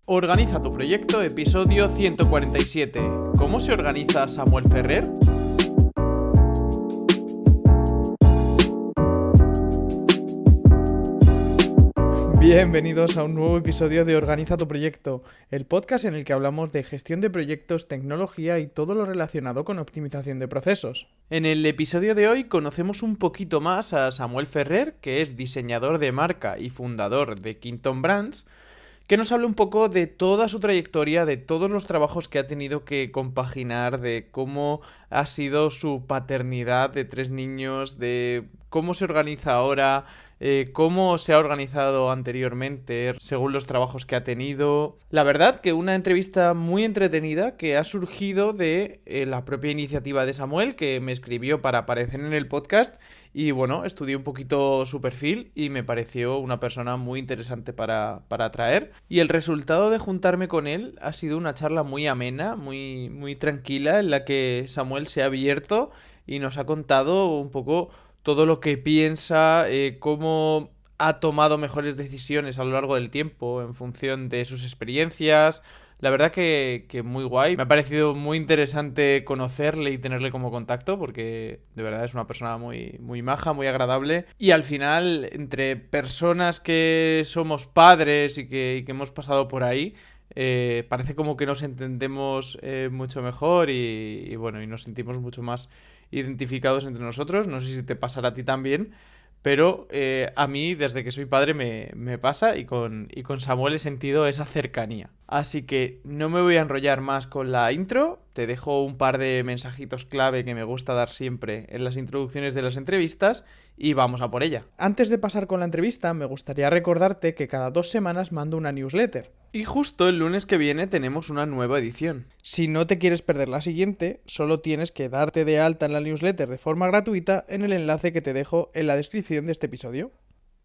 Organiza tu proyecto, episodio 147. ¿Cómo se organiza Samuel Ferrer? Bienvenidos a un nuevo episodio de Organiza tu proyecto, el podcast en el que hablamos de gestión de proyectos, tecnología y todo lo relacionado con optimización de procesos. En el episodio de hoy conocemos un poquito más a Samuel Ferrer, que es diseñador de marca y fundador de Quinton Brands, que nos habla un poco de toda su trayectoria, de todos los trabajos que ha tenido que compaginar, de cómo ha sido su paternidad de 3 niños, de cómo se organiza ahora, cómo se ha organizado anteriormente según los trabajos que ha tenido. La verdad que una entrevista muy entretenida que ha surgido de la propia iniciativa de Samuel, que me escribió para aparecer en el podcast. Y bueno, estudié un poquito su perfil y me pareció una persona muy interesante para traer. Y el resultado de juntarme con él ha sido una charla muy amena, muy tranquila, en la que Samuel se ha abierto y nos ha contado un poco todo lo que piensa, cómo ha tomado mejores decisiones a lo largo del tiempo en función de sus experiencias. La verdad que muy guay. Me ha parecido muy interesante conocerle y tenerle como contacto porque de verdad es una persona muy maja, muy agradable. Y al final, entre personas que somos padres y que hemos pasado por ahí, parece como que nos entendemos mucho mejor y bueno, y nos sentimos mucho más identificados entre nosotros. No sé si te pasará a ti también. Pero a mí, desde que soy padre, me pasa y con Samuel he sentido esa cercanía. Así que no me voy a enrollar más con la intro. Te dejo un par de mensajitos clave que me gusta dar siempre en las introducciones de las entrevistas y vamos a por ella. Antes de pasar con la entrevista, me gustaría recordarte que cada 2 semanas mando una newsletter. Y justo el lunes que viene tenemos una nueva edición. Si no te quieres perder la siguiente, solo tienes que darte de alta en la newsletter de forma gratuita en el enlace que te dejo en la descripción de este episodio.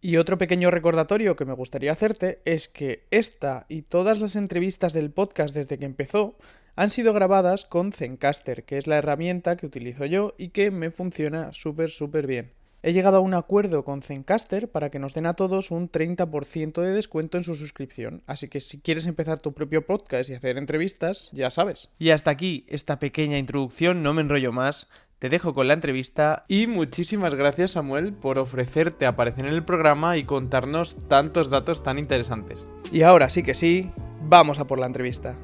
Y otro pequeño recordatorio que me gustaría hacerte es que esta y todas las entrevistas del podcast desde que empezó han sido grabadas con Zencastr, que es la herramienta que utilizo yo y que me funciona súper bien. He llegado a un acuerdo con Zencastr para que nos den a todos un 30% de descuento en su suscripción, así que si quieres empezar tu propio podcast y hacer entrevistas, ya sabes. Y hasta aquí esta pequeña introducción, no me enrollo más. Te dejo con la entrevista y muchísimas gracias, Samuel, por ofrecerte aparecer en el programa y contarnos tantos datos tan interesantes. Y ahora sí que sí, vamos a por la entrevista.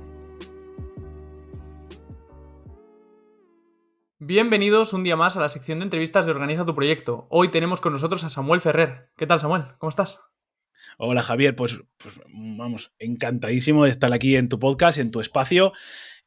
Bienvenidos un día más a la sección de entrevistas de Organiza tu proyecto. Hoy tenemos con nosotros a Samuel Ferrer. ¿Qué tal, Samuel? ¿Cómo estás? Hola Javier, pues vamos, encantadísimo de estar aquí en tu podcast, en tu espacio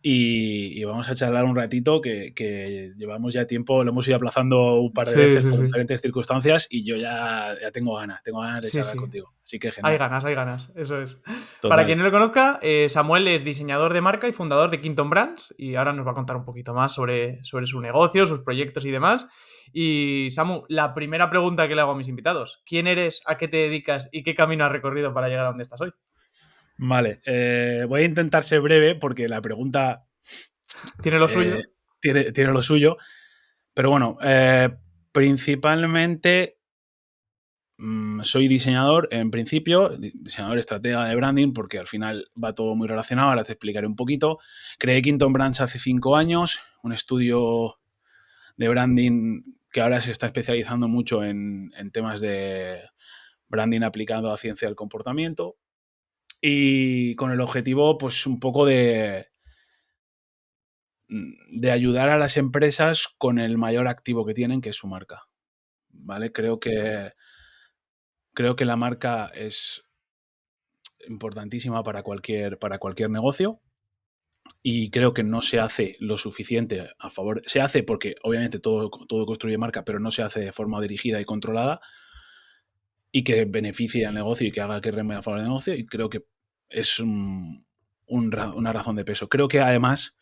y vamos a charlar un ratito que llevamos ya tiempo, lo hemos ido aplazando un par de veces por diferentes circunstancias y yo ya tengo ganas de charlar contigo, así que genial. Hay ganas, eso es. Total. Para quien no lo conozca, Samuel es diseñador de marca y fundador de Quinton Brands y ahora nos va a contar un poquito más sobre su negocio, sus proyectos y demás. Y Samu, la primera pregunta que le hago a mis invitados, ¿quién eres, a qué te dedicas y qué camino has recorrido para llegar a donde estás hoy? Vale, voy a intentar ser breve porque la pregunta tiene lo suyo. Tiene lo suyo, pero bueno, principalmente soy diseñador, en principio, diseñador estratega de branding, porque al final va todo muy relacionado, ahora te explicaré un poquito. Creé Quinton Brands hace 5 años, un estudio de branding que ahora se está especializando mucho en temas de branding aplicado a ciencia del comportamiento y con el objetivo, pues un poco de ayudar a las empresas con el mayor activo que tienen, que es su marca. ¿Vale? Creo que la marca es importantísima para cualquier negocio y creo que no se hace lo suficiente a favor. Se hace porque obviamente todo construye marca, pero no se hace de forma dirigida y controlada y que beneficie al negocio y que haga que reme a favor del negocio, y creo que es una razón de peso. Creo que además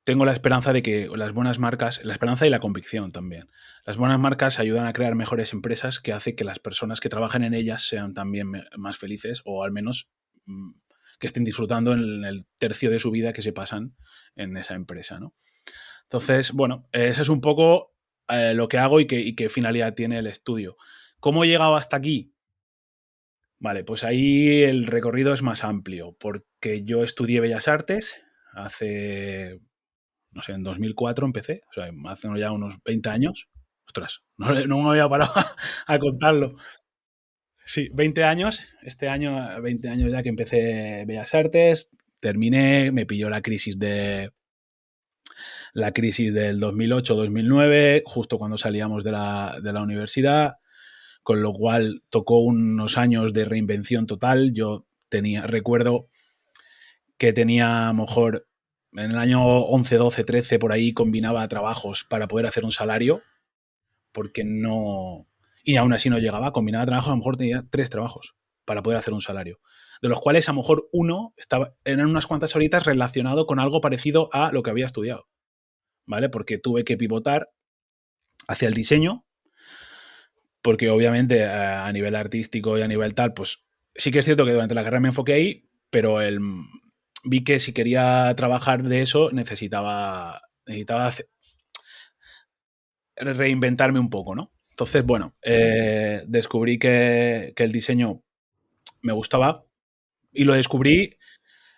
tengo la esperanza de que las buenas marcas, la esperanza y la convicción también, las buenas marcas ayudan a crear mejores empresas que hace que las personas que trabajen en ellas sean también más felices o al menos que estén disfrutando en el tercio de su vida que se pasan en esa empresa, ¿no? Entonces, bueno, eso es un poco lo que hago y qué finalidad tiene el estudio. ¿Cómo he llegado hasta aquí? Vale, pues ahí el recorrido es más amplio, porque yo estudié Bellas Artes hace, no sé, en 2004 empecé, o sea, hace ya unos 20 años. Ostras, no me había parado a contarlo. Sí, 20 años, este año, 20 años ya que empecé Bellas Artes, terminé, me pilló la crisis del 2008-2009, justo cuando salíamos de la universidad, con lo cual tocó unos años de reinvención total. Recuerdo que tenía a lo mejor en el año 11, 12, 13, por ahí combinaba trabajos para poder hacer un salario, porque no... Y aún así no llegaba, combinaba trabajos, a lo mejor tenía 3 trabajos para poder hacer un salario, de los cuales a lo mejor uno estaba en unas cuantas horitas relacionado con algo parecido a lo que había estudiado, ¿vale? Porque tuve que pivotar hacia el diseño, porque obviamente a nivel artístico y a nivel tal, pues sí que es cierto que durante la carrera me enfoqué ahí, pero vi que si quería trabajar de eso necesitaba reinventarme un poco, ¿no? Entonces, bueno, descubrí que el diseño me gustaba y lo descubrí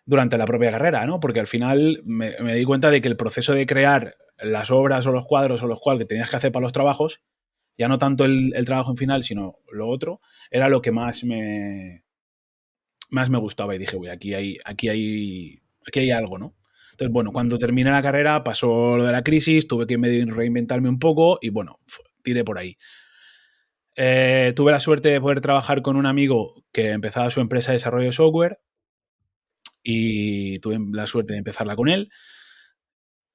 durante la propia carrera, ¿no? Porque al final me di cuenta de que el proceso de crear las obras o los cuadros o los cuales que tenías que hacer para los trabajos, ya no tanto el trabajo en final, sino lo otro, era lo que más me gustaba y dije, uy, aquí hay algo, ¿no? Entonces, bueno, cuando terminé la carrera pasó lo de la crisis, tuve que medio reinventarme un poco y bueno, tiré por ahí. Tuve la suerte de poder trabajar con un amigo que empezaba su empresa de desarrollo de software y tuve la suerte de empezarla con él.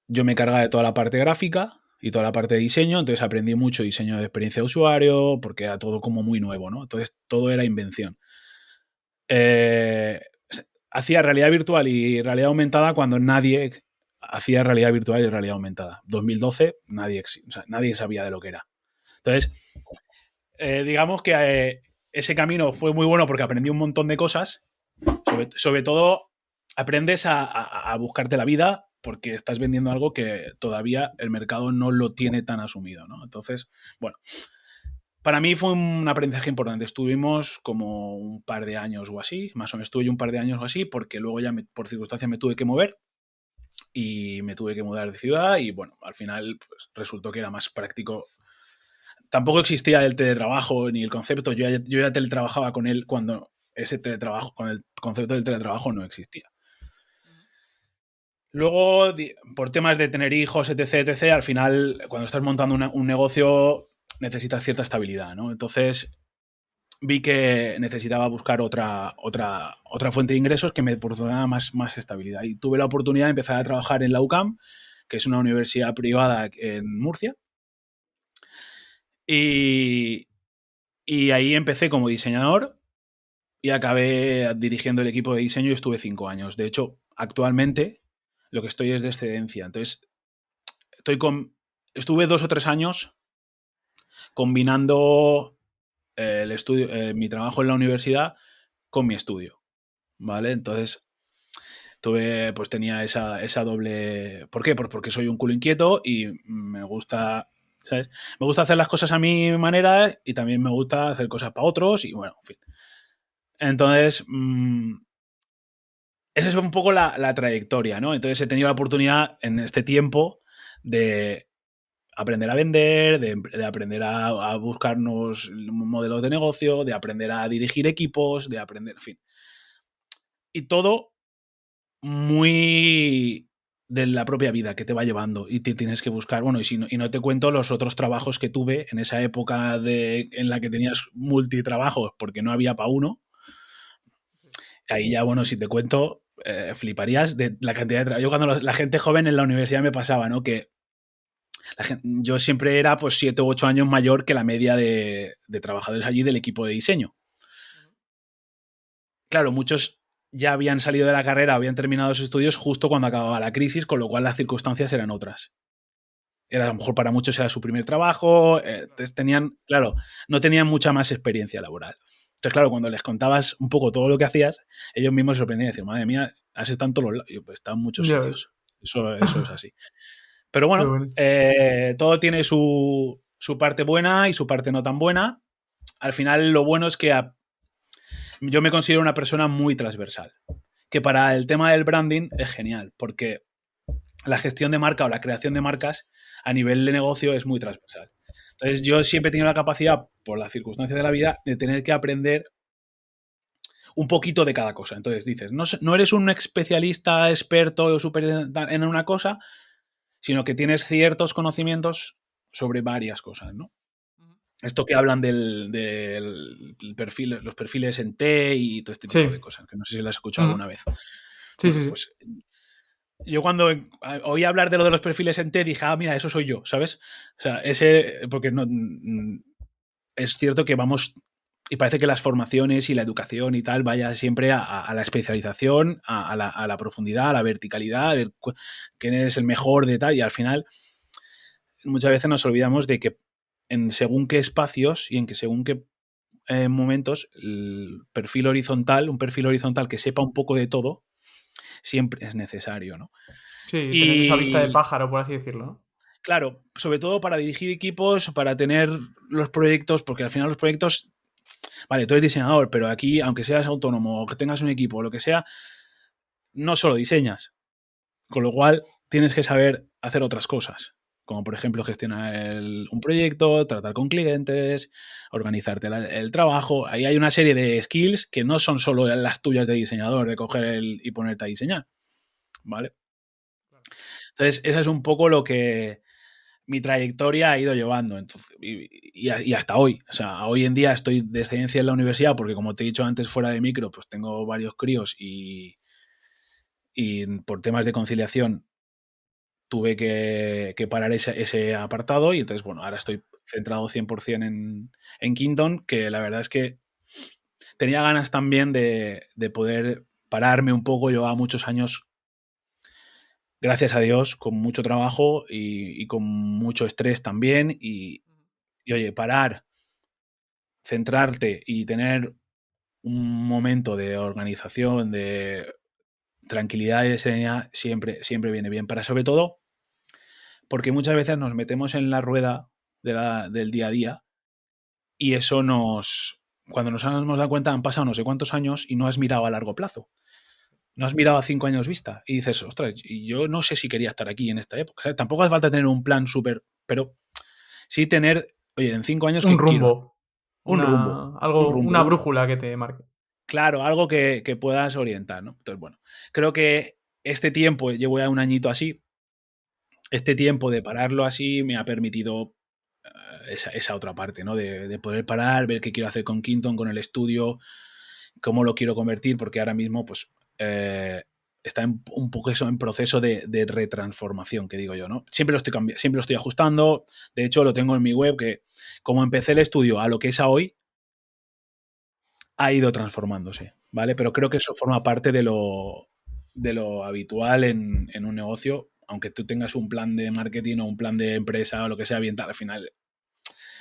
Yo me encargaba de toda la parte gráfica y toda la parte de diseño, entonces aprendí mucho diseño de experiencia de usuario porque era todo como muy nuevo, ¿no? Entonces todo era invención. Eh, Hacía realidad virtual y realidad aumentada cuando nadie hacía realidad virtual y realidad aumentada. 2012 nadie sabía de lo que era. Entonces, digamos que ese camino fue muy bueno porque aprendí un montón de cosas. Sobre todo, aprendes a buscarte la vida porque estás vendiendo algo que todavía el mercado no lo tiene tan asumido, ¿no? Entonces, bueno, para mí fue un aprendizaje importante. Estuvimos como un par de años o así, más o menos estuve un par de años o así, porque luego ya por circunstancias me tuve que mover y me tuve que mudar de ciudad y bueno, al final pues, resultó que era más práctico. Tampoco existía el teletrabajo ni el concepto, yo ya teletrabajaba con él cuando ese teletrabajo, con el concepto del teletrabajo no existía. Luego, por temas de tener hijos, etc., etc., al final, cuando estás montando un negocio, necesitas cierta estabilidad, ¿no? Entonces, vi que necesitaba buscar otra fuente de ingresos que me proporcionara más estabilidad. Y tuve la oportunidad de empezar a trabajar en la UCAM, que es una universidad privada en Murcia. Y, y ahí empecé como diseñador y acabé dirigiendo el equipo de diseño y estuve 5 años. De hecho, actualmente lo que estoy es de excedencia. Entonces, estuve 2 o 3 años combinando el estudio, mi trabajo en la universidad con mi estudio, ¿vale? Entonces, tenía esa doble... ¿Por qué? Porque soy un culo inquieto y me gusta, ¿sabes? Me gusta hacer las cosas a mi manera y también me gusta hacer cosas para otros y bueno, en fin. Entonces, esa es un poco la trayectoria, ¿no? Entonces he tenido la oportunidad en este tiempo de aprender a vender, de aprender a buscar nuevos modelos de negocio, de aprender a dirigir equipos, de aprender, en fin. Y todo muy de la propia vida que te va llevando y te tienes que buscar, bueno, y no te cuento los otros trabajos que tuve en esa época en la que tenías multitrabajos porque no había para uno. Ahí ya, bueno, si te cuento, fliparías de la cantidad de trabajo. Yo cuando la gente joven en la universidad me pasaba, ¿no? Que yo siempre era pues 7 u 8 años mayor que la media de trabajadores allí del equipo de diseño. Claro, muchos ya habían salido de la carrera, habían terminado sus estudios justo cuando acababa la crisis, con lo cual las circunstancias eran otras. A lo mejor para muchos era su primer trabajo, entonces claro, no tenían mucha más experiencia laboral. Entonces, claro, cuando les contabas un poco todo lo que hacías, ellos mismos se sorprendían y decían, madre mía, has estado en todos los lados. Yo, pues, he estado en muchos Ya ves. sitios. Eso es así. Pero Qué bueno, bueno. todo tiene su parte buena y su parte no tan buena. Al final, lo bueno es que yo me considero una persona muy transversal, que para el tema del branding es genial, porque la gestión de marca o la creación de marcas a nivel de negocio es muy transversal. Entonces, yo siempre he tenido la capacidad, por las circunstancias de la vida, de tener que aprender un poquito de cada cosa. Entonces dices, no eres un especialista, experto o súper en una cosa, sino que tienes ciertos conocimientos sobre varias cosas, ¿no? Esto que hablan del perfil, los perfiles en T y todo este tipo de Sí. cosas, que no sé si lo has escuchado alguna vez. Sí, Bueno, sí, sí. pues yo cuando oí hablar de lo de los perfiles en T dije, mira, eso soy yo, ¿sabes? O sea, porque no, es cierto que vamos, y parece que las formaciones y la educación y tal vaya siempre a la especialización, a la profundidad, a la verticalidad, a ver quién es el mejor de tal, y al final muchas veces nos olvidamos de que en según qué espacios y en que según qué momentos, un perfil horizontal que sepa un poco de todo, siempre es necesario, ¿no? Sí, tener esa vista de Y pájaro, por así decirlo, ¿no? claro, sobre todo para dirigir equipos, para tener los proyectos, porque al final los proyectos, vale, tú eres diseñador, pero aquí, aunque seas autónomo o que tengas un equipo o lo que sea, no solo diseñas, con lo cual tienes que saber hacer otras cosas, como por ejemplo gestionar un proyecto, tratar con clientes, organizarte el trabajo. Ahí hay una serie de skills que no son solo las tuyas de diseñador, de coger y ponerte a diseñar, ¿vale? Entonces, eso es un poco lo que mi trayectoria ha ido llevando. Entonces, y hasta hoy. O sea, hoy en día estoy de excedencia en la universidad porque, como te he dicho antes, fuera de micro, pues tengo varios críos y por temas de conciliación tuve que parar ese apartado y entonces, bueno, ahora estoy centrado 100% en Kingdom, que la verdad es que tenía ganas también de poder pararme un poco. Llevaba muchos años, gracias a Dios, con mucho trabajo y con mucho estrés también y oye, parar, centrarte y tener un momento de organización, de tranquilidad y de serenidad siempre viene bien. Para sobre todo porque muchas veces nos metemos en la rueda del día a día y eso cuando nos hemos dado cuenta han pasado no sé cuántos años y no has mirado a largo plazo. No has mirado a 5 años vista y dices, ostras, y yo no sé si quería estar aquí en esta época. O sea, tampoco hace falta tener un plan súper, pero sí tener, oye, en 5 años, Un ¿qué quiero? rumbo. Un rumbo, un rumbo, Una brújula que te marque. claro, algo que puedas orientar, ¿no? Entonces, bueno, creo que este tiempo, llevo ya un añito así, este tiempo de pararlo así me ha permitido esa otra parte, ¿no? De poder parar, ver qué quiero hacer con Quinton, con el estudio, cómo lo quiero convertir, porque ahora mismo, pues, está un poco eso en proceso de retransformación, que digo yo, ¿no? Siempre lo estoy ajustando. De hecho, lo tengo en mi web, que como empecé el estudio a lo que es a hoy, ha ido transformándose, ¿vale? Pero creo que eso forma parte de lo habitual en un negocio, aunque tú tengas un plan de marketing o un plan de empresa o lo que sea bien tal, al final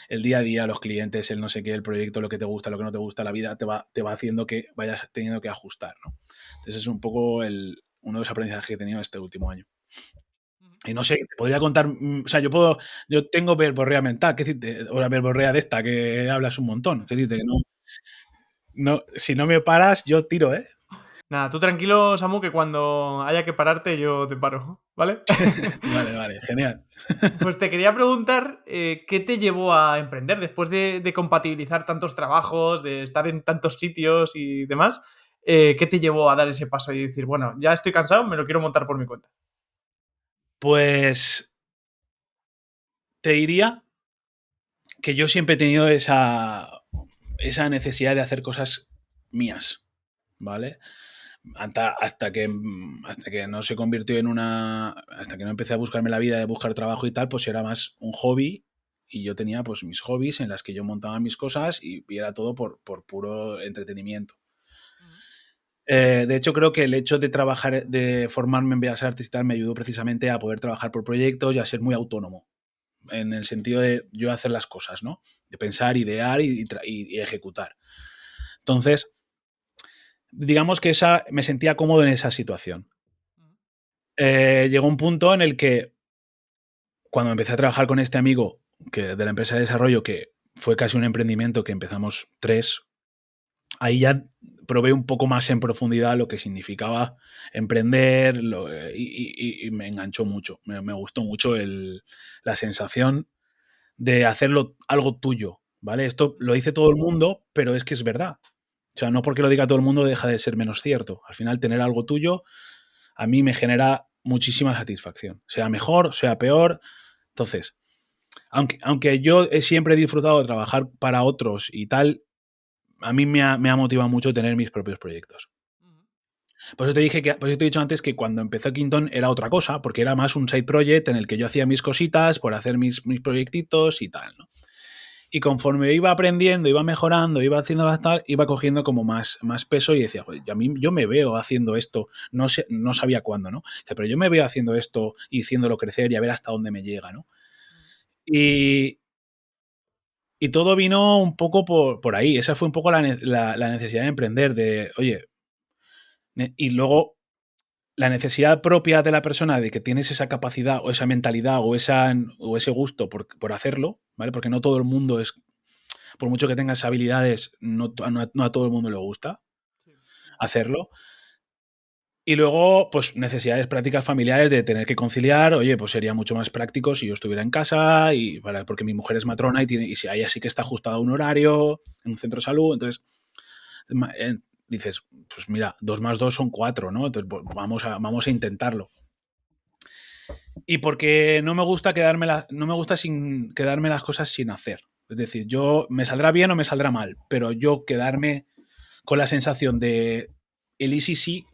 el día a día, los clientes, el no sé qué, el proyecto, lo que te gusta, lo que no te gusta, la vida te va haciendo que vayas teniendo que ajustar, ¿no? Entonces es un poco uno de los aprendizajes que he tenido este último año. Y no sé, te podría contar, o sea, yo tengo verborrea mental, ¿qué decirte? O la verborrea de esta, que hablas un montón, ¿qué decirte? Que no, si no me paras, yo tiro, ¿eh? Nada, tú tranquilo, Samu, que cuando haya que pararte yo te paro, ¿vale? Vale, genial. Pues te quería preguntar, ¿qué te llevó a emprender después de compatibilizar tantos trabajos, de estar en tantos sitios y demás? ¿Qué te llevó a dar ese paso y decir, bueno, ya estoy cansado, me lo quiero montar por mi cuenta? Pues te diría que yo siempre he tenido esa necesidad de hacer cosas mías, ¿vale? Hasta que no se convirtió hasta que no empecé a buscarme la vida de buscar trabajo y tal, pues era más un hobby y yo tenía pues mis hobbies en las que yo montaba mis cosas y era todo por puro entretenimiento. De hecho, creo que el hecho de trabajar, de formarme en Bellas Artes y tal, me ayudó precisamente a poder trabajar por proyectos y a ser muy autónomo, en el sentido de yo hacer las cosas, ¿no? De pensar, idear y ejecutar. Entonces, digamos que me sentía cómodo en esa situación. Llegó un punto en el que, cuando empecé a trabajar con este amigo de la empresa de desarrollo, que fue casi un emprendimiento que empezamos tres, ahí ya probé un poco más en profundidad lo que significaba emprender y me enganchó mucho. Me gustó mucho la sensación de hacerlo algo tuyo, ¿vale? Esto lo dice todo el mundo, pero es que es verdad. O sea, no porque lo diga todo el mundo deja de ser menos cierto. Al final, tener algo tuyo a mí me genera muchísima satisfacción. Sea mejor, sea peor. Entonces, aunque yo siempre he disfrutado de trabajar para otros y tal, a mí me ha motivado mucho tener mis propios proyectos. Por eso por eso te he dicho antes que cuando empezó Quinton era otra cosa, porque era más un side project en el que yo hacía mis cositas por hacer mis proyectitos y tal, ¿no? Y conforme iba aprendiendo, iba mejorando, iba haciendo tal, iba cogiendo como más peso y decía, joder, yo me veo haciendo esto, no sabía cuándo, ¿no? Dice, pero yo me veo haciendo esto y haciéndolo crecer y a ver hasta dónde me llega, ¿no? Y, y todo vino un poco por ahí. Esa fue un poco la necesidad de emprender, de, oye, y luego la necesidad propia de la persona de que tienes esa capacidad o esa mentalidad o ese gusto por hacerlo, ¿vale? Porque no todo el mundo es, por mucho que tengas habilidades, no a todo el mundo le gusta hacerlo. Y luego, pues necesidades prácticas familiares de tener que conciliar, oye, pues sería mucho más práctico si yo estuviera en casa porque mi mujer es matrona y si ella sí que está ajustada a un horario en un centro de salud, entonces dices, pues mira, 2 más 2 son 4, ¿no? Entonces pues vamos a intentarlo. Y porque no me gusta sin quedarme las cosas sin hacer. Es decir, me saldrá bien o me saldrá mal, pero yo quedarme con la sensación de el easy sí,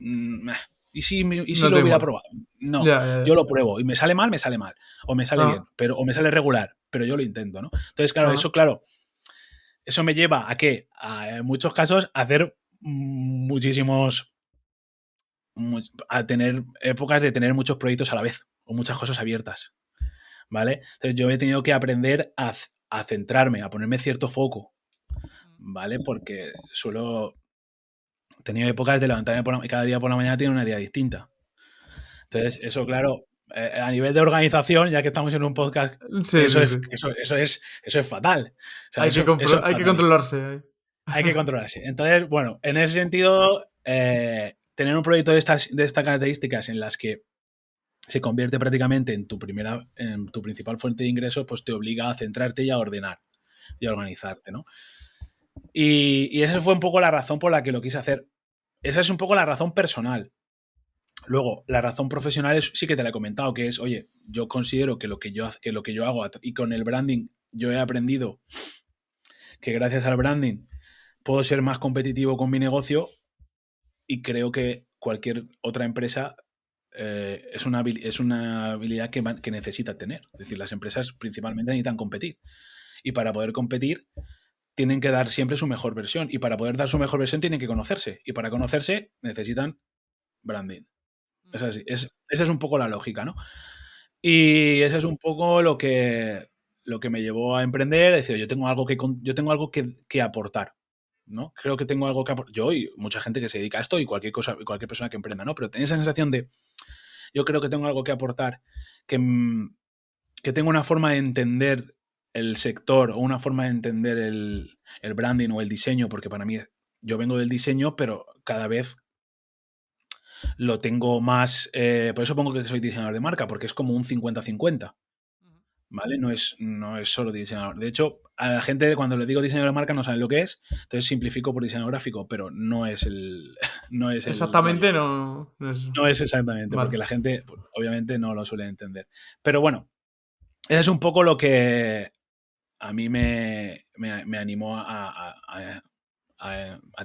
¿y si No lo te hubiera mola. probado? No, Ya. yo lo pruebo y me sale mal, o me sale bien, Ah, o me sale regular, pero yo lo intento, ¿no? Entonces, ah. eso me lleva a que, en muchos casos, a hacer a tener épocas de tener muchos proyectos a la vez o muchas cosas abiertas, ¿vale? Entonces yo he tenido que aprender a centrarme, a ponerme cierto foco, ¿vale? Porque he tenido épocas de levantarme cada día por la mañana tiene una día distinta. Entonces, eso, claro, a nivel de organización, ya que estamos en un podcast, Sí, sí, sí. eso es fatal. O sea, eso es Hay que fatal. controlarse. Ahí. Hay que controlarse. Entonces, bueno, en ese sentido, tener un proyecto de estas características en las que se convierte prácticamente en tu principal fuente de ingresos, pues te obliga a centrarte y a ordenar y a organizarte, ¿no? Y esa fue un poco la razón por la que lo quise hacer. Esa es un poco la razón personal. Luego, la razón profesional sí que te la he comentado, que es, oye, yo considero que lo que yo hago y con el branding yo he aprendido que gracias al branding puedo ser más competitivo con mi negocio y creo que cualquier otra empresa es una habilidad que necesita tener. Es decir, las empresas principalmente necesitan competir. Y para poder competir tienen que dar siempre su mejor versión. Y para poder dar su mejor versión tienen que conocerse. Y para conocerse necesitan branding. Es así. Esa es un poco la lógica, ¿no? Y eso es un poco lo que me llevó a emprender, es decir, yo tengo algo que aportar, ¿no? Creo que tengo algo que aportar. Yo y mucha gente que se dedica a esto y cualquier persona que emprenda, ¿no? Pero tengo esa sensación de, yo creo que tengo algo que aportar, que, que tengo una forma de entender el sector o una forma de entender el branding o el diseño, porque para mí yo vengo del diseño, pero cada vez lo tengo más. Por eso pongo que soy diseñador de marca, porque es como un 50-50. ¿Vale? No es solo diseñador. De hecho, a la gente cuando le digo diseñador de marca no sabe lo que es, entonces simplifico por diseñador gráfico, pero no es no es el rollo. Exactamente no es. No es exactamente, Vale. porque la gente pues, obviamente no lo suele entender. Pero bueno, eso es un poco lo que a mí me animó a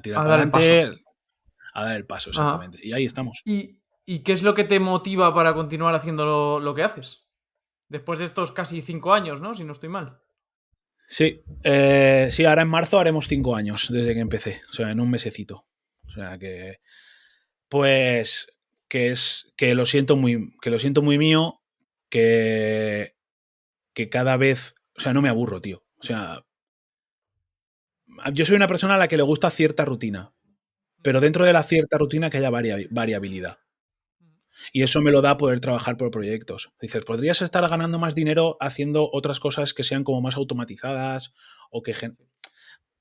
tirar A para dar el paso. adelante, a dar el paso, Ajá. exactamente. Y ahí estamos. ¿Y qué es lo que te motiva para continuar haciendo lo que haces? Después de estos casi 5 años, ¿no? Si no estoy mal. Sí, sí, ahora en marzo haremos 5 años desde que empecé, o sea, en un mesecito. O sea que, pues, que lo siento muy mío, que, que cada vez, o sea, no me aburro, tío. O sea, yo soy una persona a la que le gusta cierta rutina, pero dentro de la cierta rutina que haya variabilidad. Y eso me lo da poder trabajar por proyectos. Dices, podrías estar ganando más dinero haciendo otras cosas que sean como más automatizadas o que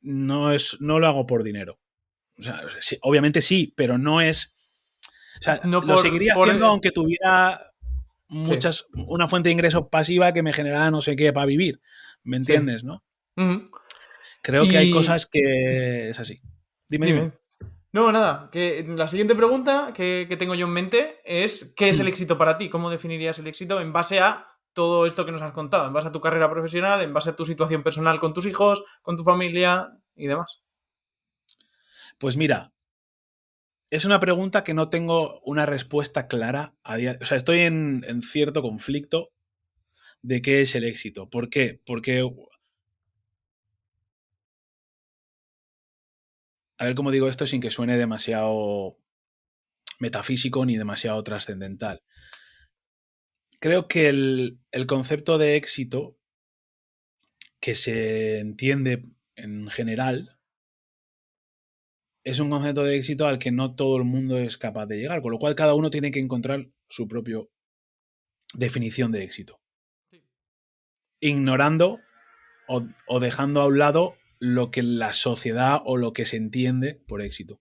no lo hago por dinero. O sea, sí, obviamente sí, pero no es... O sea, No lo seguiría haciendo por... aunque tuviera Sí, una fuente de ingresos pasiva que me generara no sé qué para vivir. ¿Me sí. entiendes, no? Ujú. Creo que hay Y... cosas que es así. Dime, dime. Dime. No, nada, que la siguiente pregunta que tengo yo en mente es, ¿qué es el Hmm. éxito para ti? ¿Cómo definirías el éxito en base a todo esto que nos has contado? En base a tu carrera profesional, en base a tu situación personal con tus hijos, con tu familia y demás. Pues mira, es una pregunta que no tengo una respuesta clara a día. O sea, estoy en cierto conflicto de qué es el éxito. ¿Por qué? Porque, a ver cómo digo esto sin que suene demasiado metafísico ni demasiado trascendental. Creo que el concepto de éxito que se entiende en general es un concepto de éxito al que no todo el mundo es capaz de llegar, con lo cual cada uno tiene que encontrar su propia definición de éxito, ignorando o dejando a un lado lo que la sociedad o lo que se entiende por éxito.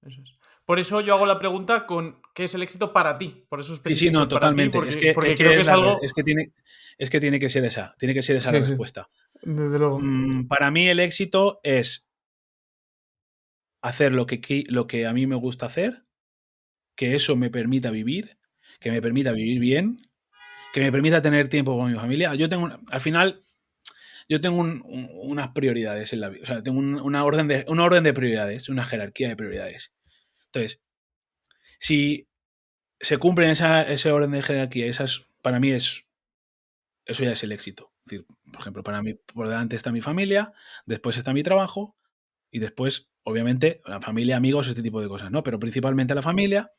Eso es. Por eso yo hago la pregunta con ¿qué es el éxito para ti? Por eso Sí, sí, especifico no, el para ti, totalmente. porque, porque Es creo que que es es algo... es que tiene que ser esa la Sí, sí, respuesta. desde luego. Para mí el éxito es hacer lo que a mí me gusta hacer, que eso me permita vivir, que me permita vivir bien, que me permita tener tiempo con mi familia. Al final, yo tengo unas prioridades en la vida. O sea, tengo una orden de prioridades, una jerarquía de prioridades. Entonces, si se cumplen ese orden de jerarquía, para mí eso ya es el éxito. Es decir, por ejemplo, para mí por delante está mi familia, después está mi trabajo y después, obviamente, la familia, amigos, este tipo de cosas, ¿no? Pero principalmente la familia,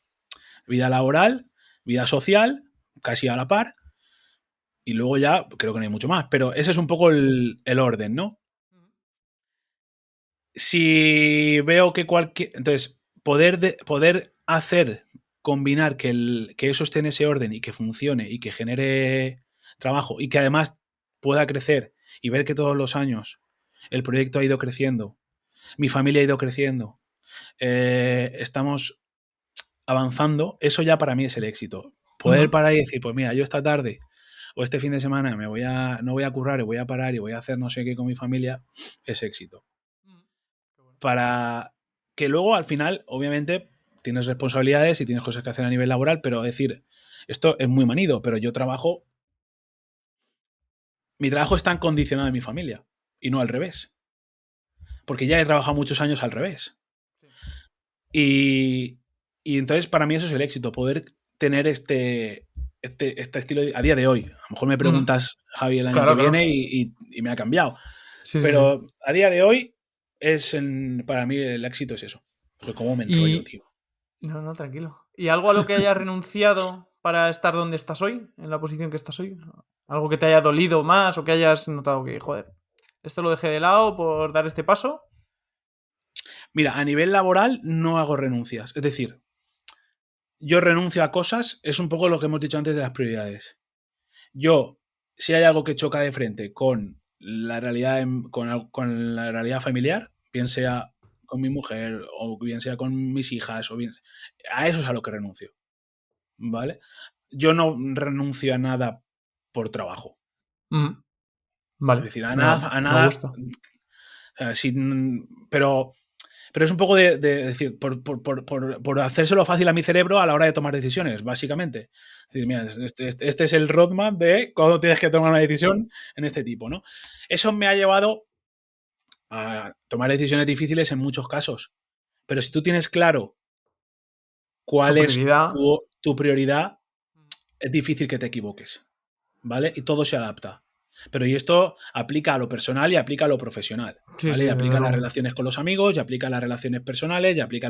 vida laboral, vida social, casi a la par, y luego ya creo que no hay mucho más, pero ese es un poco el orden, ¿no? Si veo que cualquier... Entonces, poder hacer, combinar que eso esté en ese orden y que funcione y que genere trabajo y que además pueda crecer y ver que todos los años el proyecto ha ido creciendo, mi familia ha ido creciendo, estamos avanzando, eso ya para mí es el éxito. Poder Ujú. parar y decir, pues mira, yo esta tarde o este fin de semana no voy a currar y voy a parar y voy a hacer no sé qué con mi familia, es éxito. Qué bueno. Para que luego al final, obviamente, tienes responsabilidades y tienes cosas que hacer a nivel laboral, pero decir, esto es muy manido, pero mi trabajo está condicionado en mi familia y no al revés, porque ya he trabajado muchos años al revés. Sí. Y, y entonces para mí eso es el éxito, poder tener este estilo a día de hoy. A lo mejor me Ujú. preguntas, Javi, el año que Claro, viene claro. y me ha cambiado. Sí, sí, sí. Pero a día de hoy para mí el éxito es eso. Joder, cómo me enrollo, Y... tío. No, no, tranquilo. ¿Y algo a lo que hayas renunciado para estar donde estás hoy? En la posición que estás hoy. ¿Algo que te haya dolido más o que hayas notado que, joder, esto lo dejé de lado por dar este paso? Mira, a nivel laboral no hago renuncias. Es decir, yo renuncio a cosas, es un poco lo que hemos dicho antes de las prioridades. Yo, si hay algo que choca de frente con la realidad, con la realidad familiar, bien sea con mi mujer o bien sea con mis hijas, o bien, a eso es a lo que renuncio, ¿vale? Yo no renuncio a nada por trabajo. Ujú. Es Vale, decir, a me nada, gusta. pero es un poco de decir, por hacérselo fácil a mi cerebro a la hora de tomar decisiones, básicamente. Es decir, mira, este es el roadmap de cuando tienes que tomar una decisión en este tipo, ¿no? Eso me ha llevado a tomar decisiones difíciles en muchos casos. Pero si tú tienes claro Tu cuál es prioridad. tu prioridad, es difícil que te equivoques, ¿vale? Y todo se adapta. Pero y esto aplica a lo personal y aplica a lo profesional, Sí, sí, ¿vale? Y desde aplica a las luego. relaciones con los amigos, y aplica a las relaciones personales, y aplica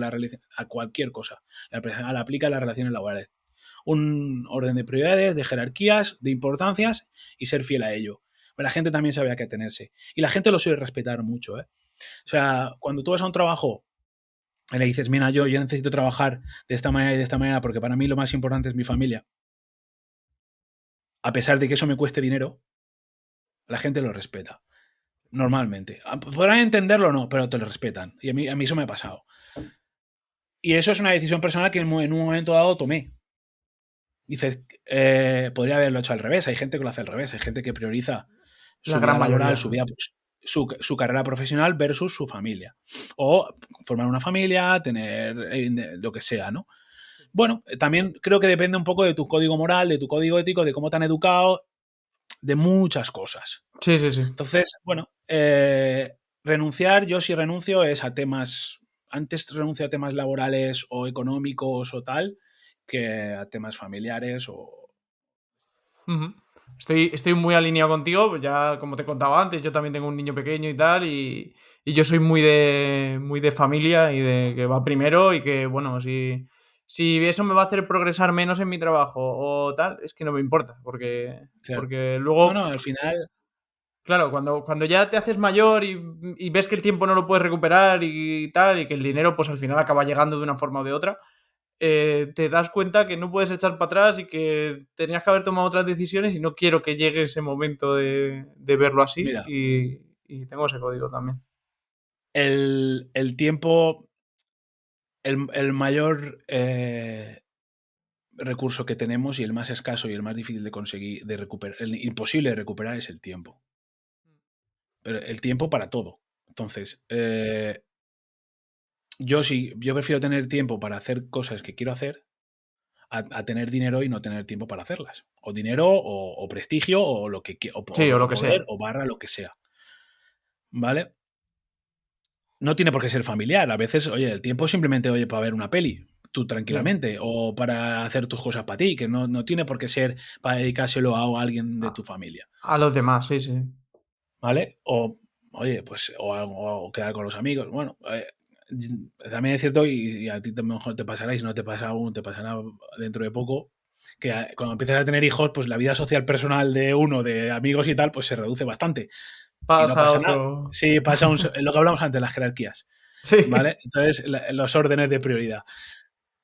a cualquier cosa. Aplica a las relaciones laborales. Un orden de prioridades, de jerarquías, de importancias y ser fiel a ello. Pero la gente también sabe a qué tenerse. Y la gente lo suele respetar mucho, ¿eh? O sea, cuando tú vas a un trabajo y le dices, mira, yo necesito trabajar de esta manera y de esta manera porque para mí lo más importante es mi familia, a pesar de que eso me cueste dinero, la gente lo respeta. normalmente. Podrán entenderlo o no, pero te lo respetan. Y a mí eso me ha pasado. Y eso es una decisión personal que en un momento dado tomé. Dices, podría haberlo hecho al revés. Hay gente que lo hace al revés. Hay gente que prioriza La su gran vida laboral, mayoría, su ¿no? vida, su carrera profesional versus su familia. O formar una familia, tener lo que sea, ¿no? Bueno, también creo que depende un poco de tu código moral, de tu código ético, de cómo te han educado, de muchas cosas. Sí, sí, sí. Entonces, bueno, renunciar, yo si renuncio es a temas, antes renuncio a temas laborales o económicos o tal, que a temas familiares o... Ujú. Estoy muy alineado contigo, ya como te contaba antes, yo también tengo un niño pequeño y tal, y yo soy muy de familia y de que va primero y que, bueno, si eso me va a hacer progresar menos en mi trabajo o tal, es que no me importa, Claro. porque No, luego, no, al final, claro, cuando ya te haces mayor y ves que el tiempo no lo puedes recuperar y tal, y que el dinero pues al final acaba llegando de una forma o de otra, te das cuenta que no puedes echar para atrás y que tenías que haber tomado otras decisiones y no quiero que llegue ese momento de verlo así mira, y tengo ese código también. el tiempo, el mayor recurso que tenemos y el más escaso y el más difícil de conseguir, de recuperar, el imposible de recuperar es el tiempo. Pero el tiempo para todo. Entonces, yo prefiero tener tiempo para hacer cosas que quiero hacer a tener dinero y no tener tiempo para hacerlas. O dinero, o prestigio, o lo que Sí, o lo o que poder, sea. o barra, lo que sea. ¿Vale? No tiene por qué ser familiar. A veces, oye, el tiempo es simplemente, oye, para ver una peli, tú Sí. tranquilamente, o para hacer tus cosas para ti, que no tiene por qué ser para dedicárselo a alguien de A, tu familia. a los demás, sí, sí. ¿Vale? O, oye, pues, o quedar con los amigos. Bueno, también es cierto, y a ti a lo mejor te pasará, y si no te pasa aún, te pasará dentro de poco, que cuando empiezas a tener hijos, pues la vida social personal de uno, de amigos y tal, pues se reduce bastante. Y no Pasa pasa nada. otro. Sí, pasa lo que hablamos antes, las jerarquías. Sí. ¿Vale? Entonces, los órdenes de prioridad.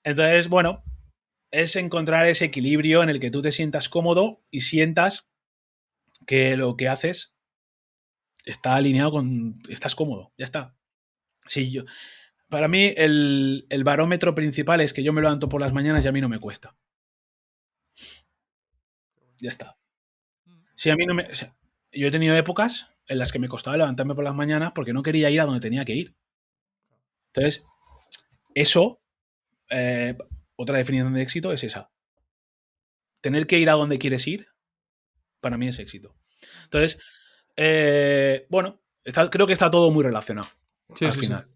Entonces, bueno, es encontrar ese equilibrio en el que tú te sientas cómodo y sientas que lo que haces está alineado con... Estás cómodo, ya está. Si yo, para mí, el barómetro principal es que yo me levanto por las mañanas y a mí no me cuesta. Ya está. Si a mí no me... O sea, yo he tenido épocas en las que me costaba levantarme por las mañanas porque no quería ir a donde tenía que ir. Entonces, eso, otra definición de éxito es esa. Tener que ir a donde quieres ir, para mí es éxito. Entonces, bueno, creo que está todo muy relacionado Sí, al sí, sí. final.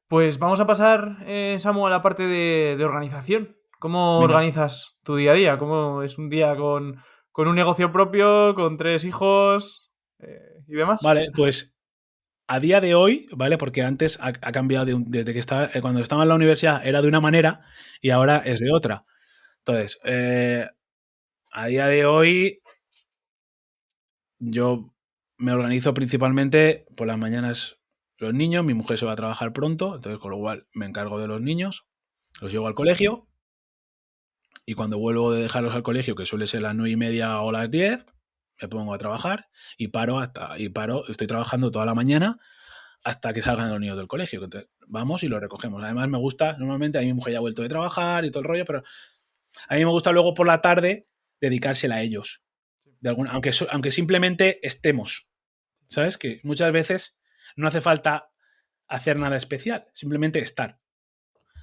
Pues vamos a pasar, Samu, a la parte de organización. ¿Cómo Venga, organizas tu día a día? ¿Cómo es un día con un negocio propio, con 3 hijos y demás? vale, pues a día de hoy, ¿vale? Porque antes ha cambiado desde que estaba, cuando estaba en la universidad era de una manera y ahora es de otra. Entonces, a día de hoy yo me organizo principalmente por las mañanas los niños, mi mujer se va a trabajar pronto, entonces con lo cual me encargo de los niños, los llevo al colegio y cuando vuelvo de dejarlos al colegio, que suele ser las 9:30 o las 10, me pongo a trabajar estoy trabajando toda la mañana hasta que salgan los niños del colegio. Entonces, vamos y los recogemos. Además, me gusta, normalmente a mi mujer ya ha vuelto de trabajar y todo el rollo, pero a mí me gusta luego por la tarde dedicársela a ellos. Aunque simplemente estemos. ¿Sabes? Que muchas veces no hace falta hacer nada especial, simplemente estar.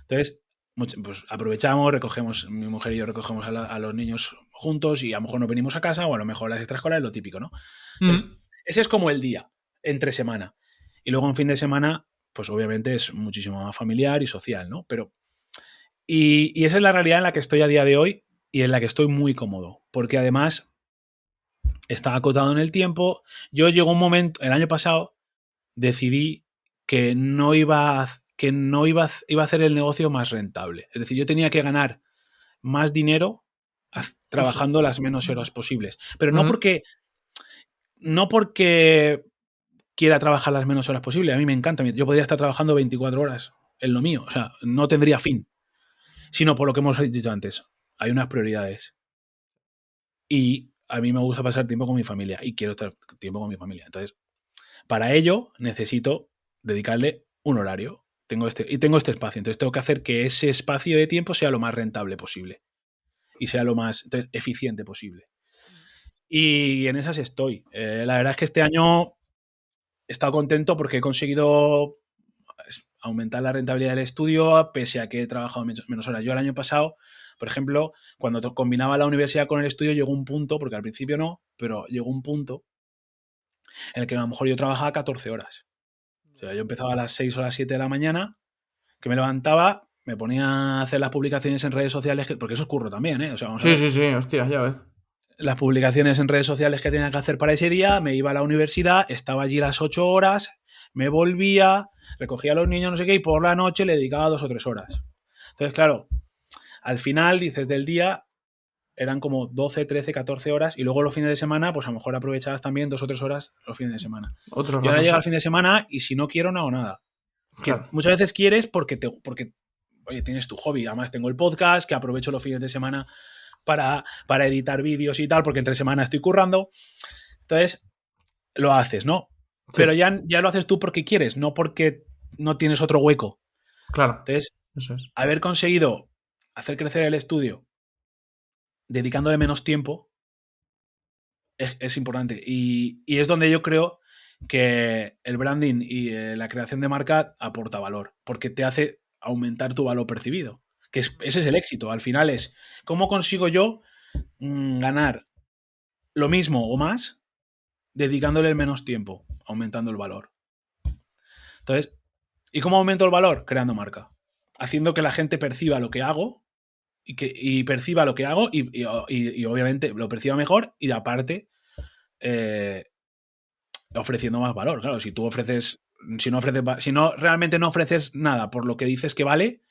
Entonces, pues aprovechamos, recogemos, mi mujer y yo recogemos a los niños juntos y a lo mejor nos venimos a casa o a lo mejor las extraescolares, lo típico, ¿no? Entonces, Mm. ese es como el día, entre semana. Y luego en fin de semana, pues obviamente es muchísimo más familiar y social, ¿no? Pero, y esa es la realidad en la que estoy a día de hoy y en la que estoy muy cómodo, porque además está acotado en el tiempo. Yo llegó un momento, el año pasado, decidí que iba a hacer el negocio más rentable. Es decir, yo tenía que ganar más dinero trabajando las menos horas posibles. Pero Mm. no porque quiera trabajar las menos horas posibles. A mí me encanta. Yo podría estar trabajando 24 horas en lo mío. O sea, no tendría fin. Sino por lo que hemos dicho antes. Hay unas prioridades. Y a mí me gusta pasar tiempo con mi familia. Y quiero estar tiempo con mi familia. Entonces, Para ello necesito dedicarle un horario. Tengo este espacio, entonces tengo que hacer que ese espacio de tiempo sea lo más rentable posible y sea lo más eficiente posible. Y en esas estoy. La verdad es que este año he estado contento porque he conseguido aumentar la rentabilidad del estudio pese a que he trabajado menos horas. Yo el año pasado, por ejemplo, cuando combinaba la universidad con el estudio, llegó un punto, porque al principio no, pero llegó un punto en el que a lo mejor yo trabajaba 14 horas. O sea, yo empezaba a las 6 o las 7 de la mañana, que me levantaba, me ponía a hacer las publicaciones en redes sociales, porque eso es curro también, ¿eh? O sea, vamos a ver. Sí, hostia, ya ves. Las publicaciones en redes sociales que tenía que hacer para ese día, me iba a la universidad, estaba allí las 8 horas, me volvía, recogía a los niños, no sé qué, y por la noche le dedicaba 2 o 3 horas. Entonces, claro, al final, dices, del día eran como 12, 13, 14 horas y luego los fines de semana, pues a lo mejor aprovechabas también 2 o 3 horas los fines de semana. Otro Y ahora rato, llega sí. el fin de semana y si no quiero, no hago nada. Que Claro. muchas veces quieres porque oye, tienes tu hobby. Además tengo el podcast, que aprovecho los fines de semana para editar vídeos y tal, porque entre semana estoy currando. Entonces, lo haces, ¿no? Sí, Pero ya lo haces tú porque quieres, no porque no tienes otro hueco. claro. Entonces, Eso es. haber conseguido hacer crecer el estudio dedicándole menos tiempo es importante. Y es donde yo creo que el branding y la creación de marca aporta valor, porque te hace aumentar tu valor percibido. Ese es el éxito. Al final es, ¿cómo consigo yo ganar lo mismo o más dedicándole el menos tiempo, aumentando el valor? Entonces, ¿y cómo aumento el valor? Creando marca. Haciendo que la gente perciba lo que hago y perciba lo que hago y obviamente lo perciba mejor y aparte ofreciendo más valor. Claro, si tú ofreces, si no realmente no ofreces nada por lo que dices que vale,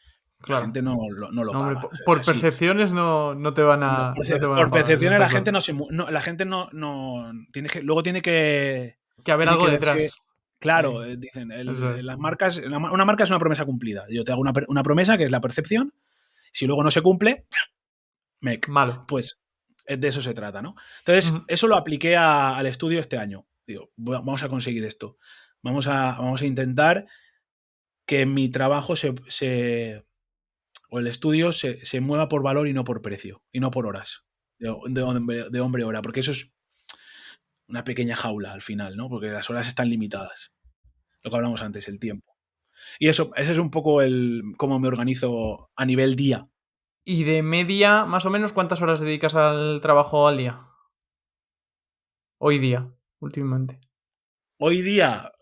la Claro. gente no lo No, hombre, paga. O sea, es por así. percepciones no te van No, a, no te van a por pagar, eso percepciones está la gente claro. la gente no luego Que haber tiene algo que verse. detrás. Claro, dicen, Eso es. las marcas, una marca es una promesa cumplida. Yo te hago una promesa que es la percepción. Si luego no se cumple, Malo. pues de eso se trata, ¿no? Entonces, Ujú. eso lo apliqué al estudio este año. Digo, vamos a conseguir esto. Vamos a intentar que mi trabajo o el estudio se mueva por valor y no por precio, y no por horas de hombre hora, porque eso es una pequeña jaula al final, ¿no? Porque las horas están limitadas. Lo que hablamos antes, el tiempo. Y ese es un poco cómo me organizo a nivel día. Y de media, más o menos, ¿cuántas horas dedicas al trabajo al día? Hoy día, últimamente. Hoy día,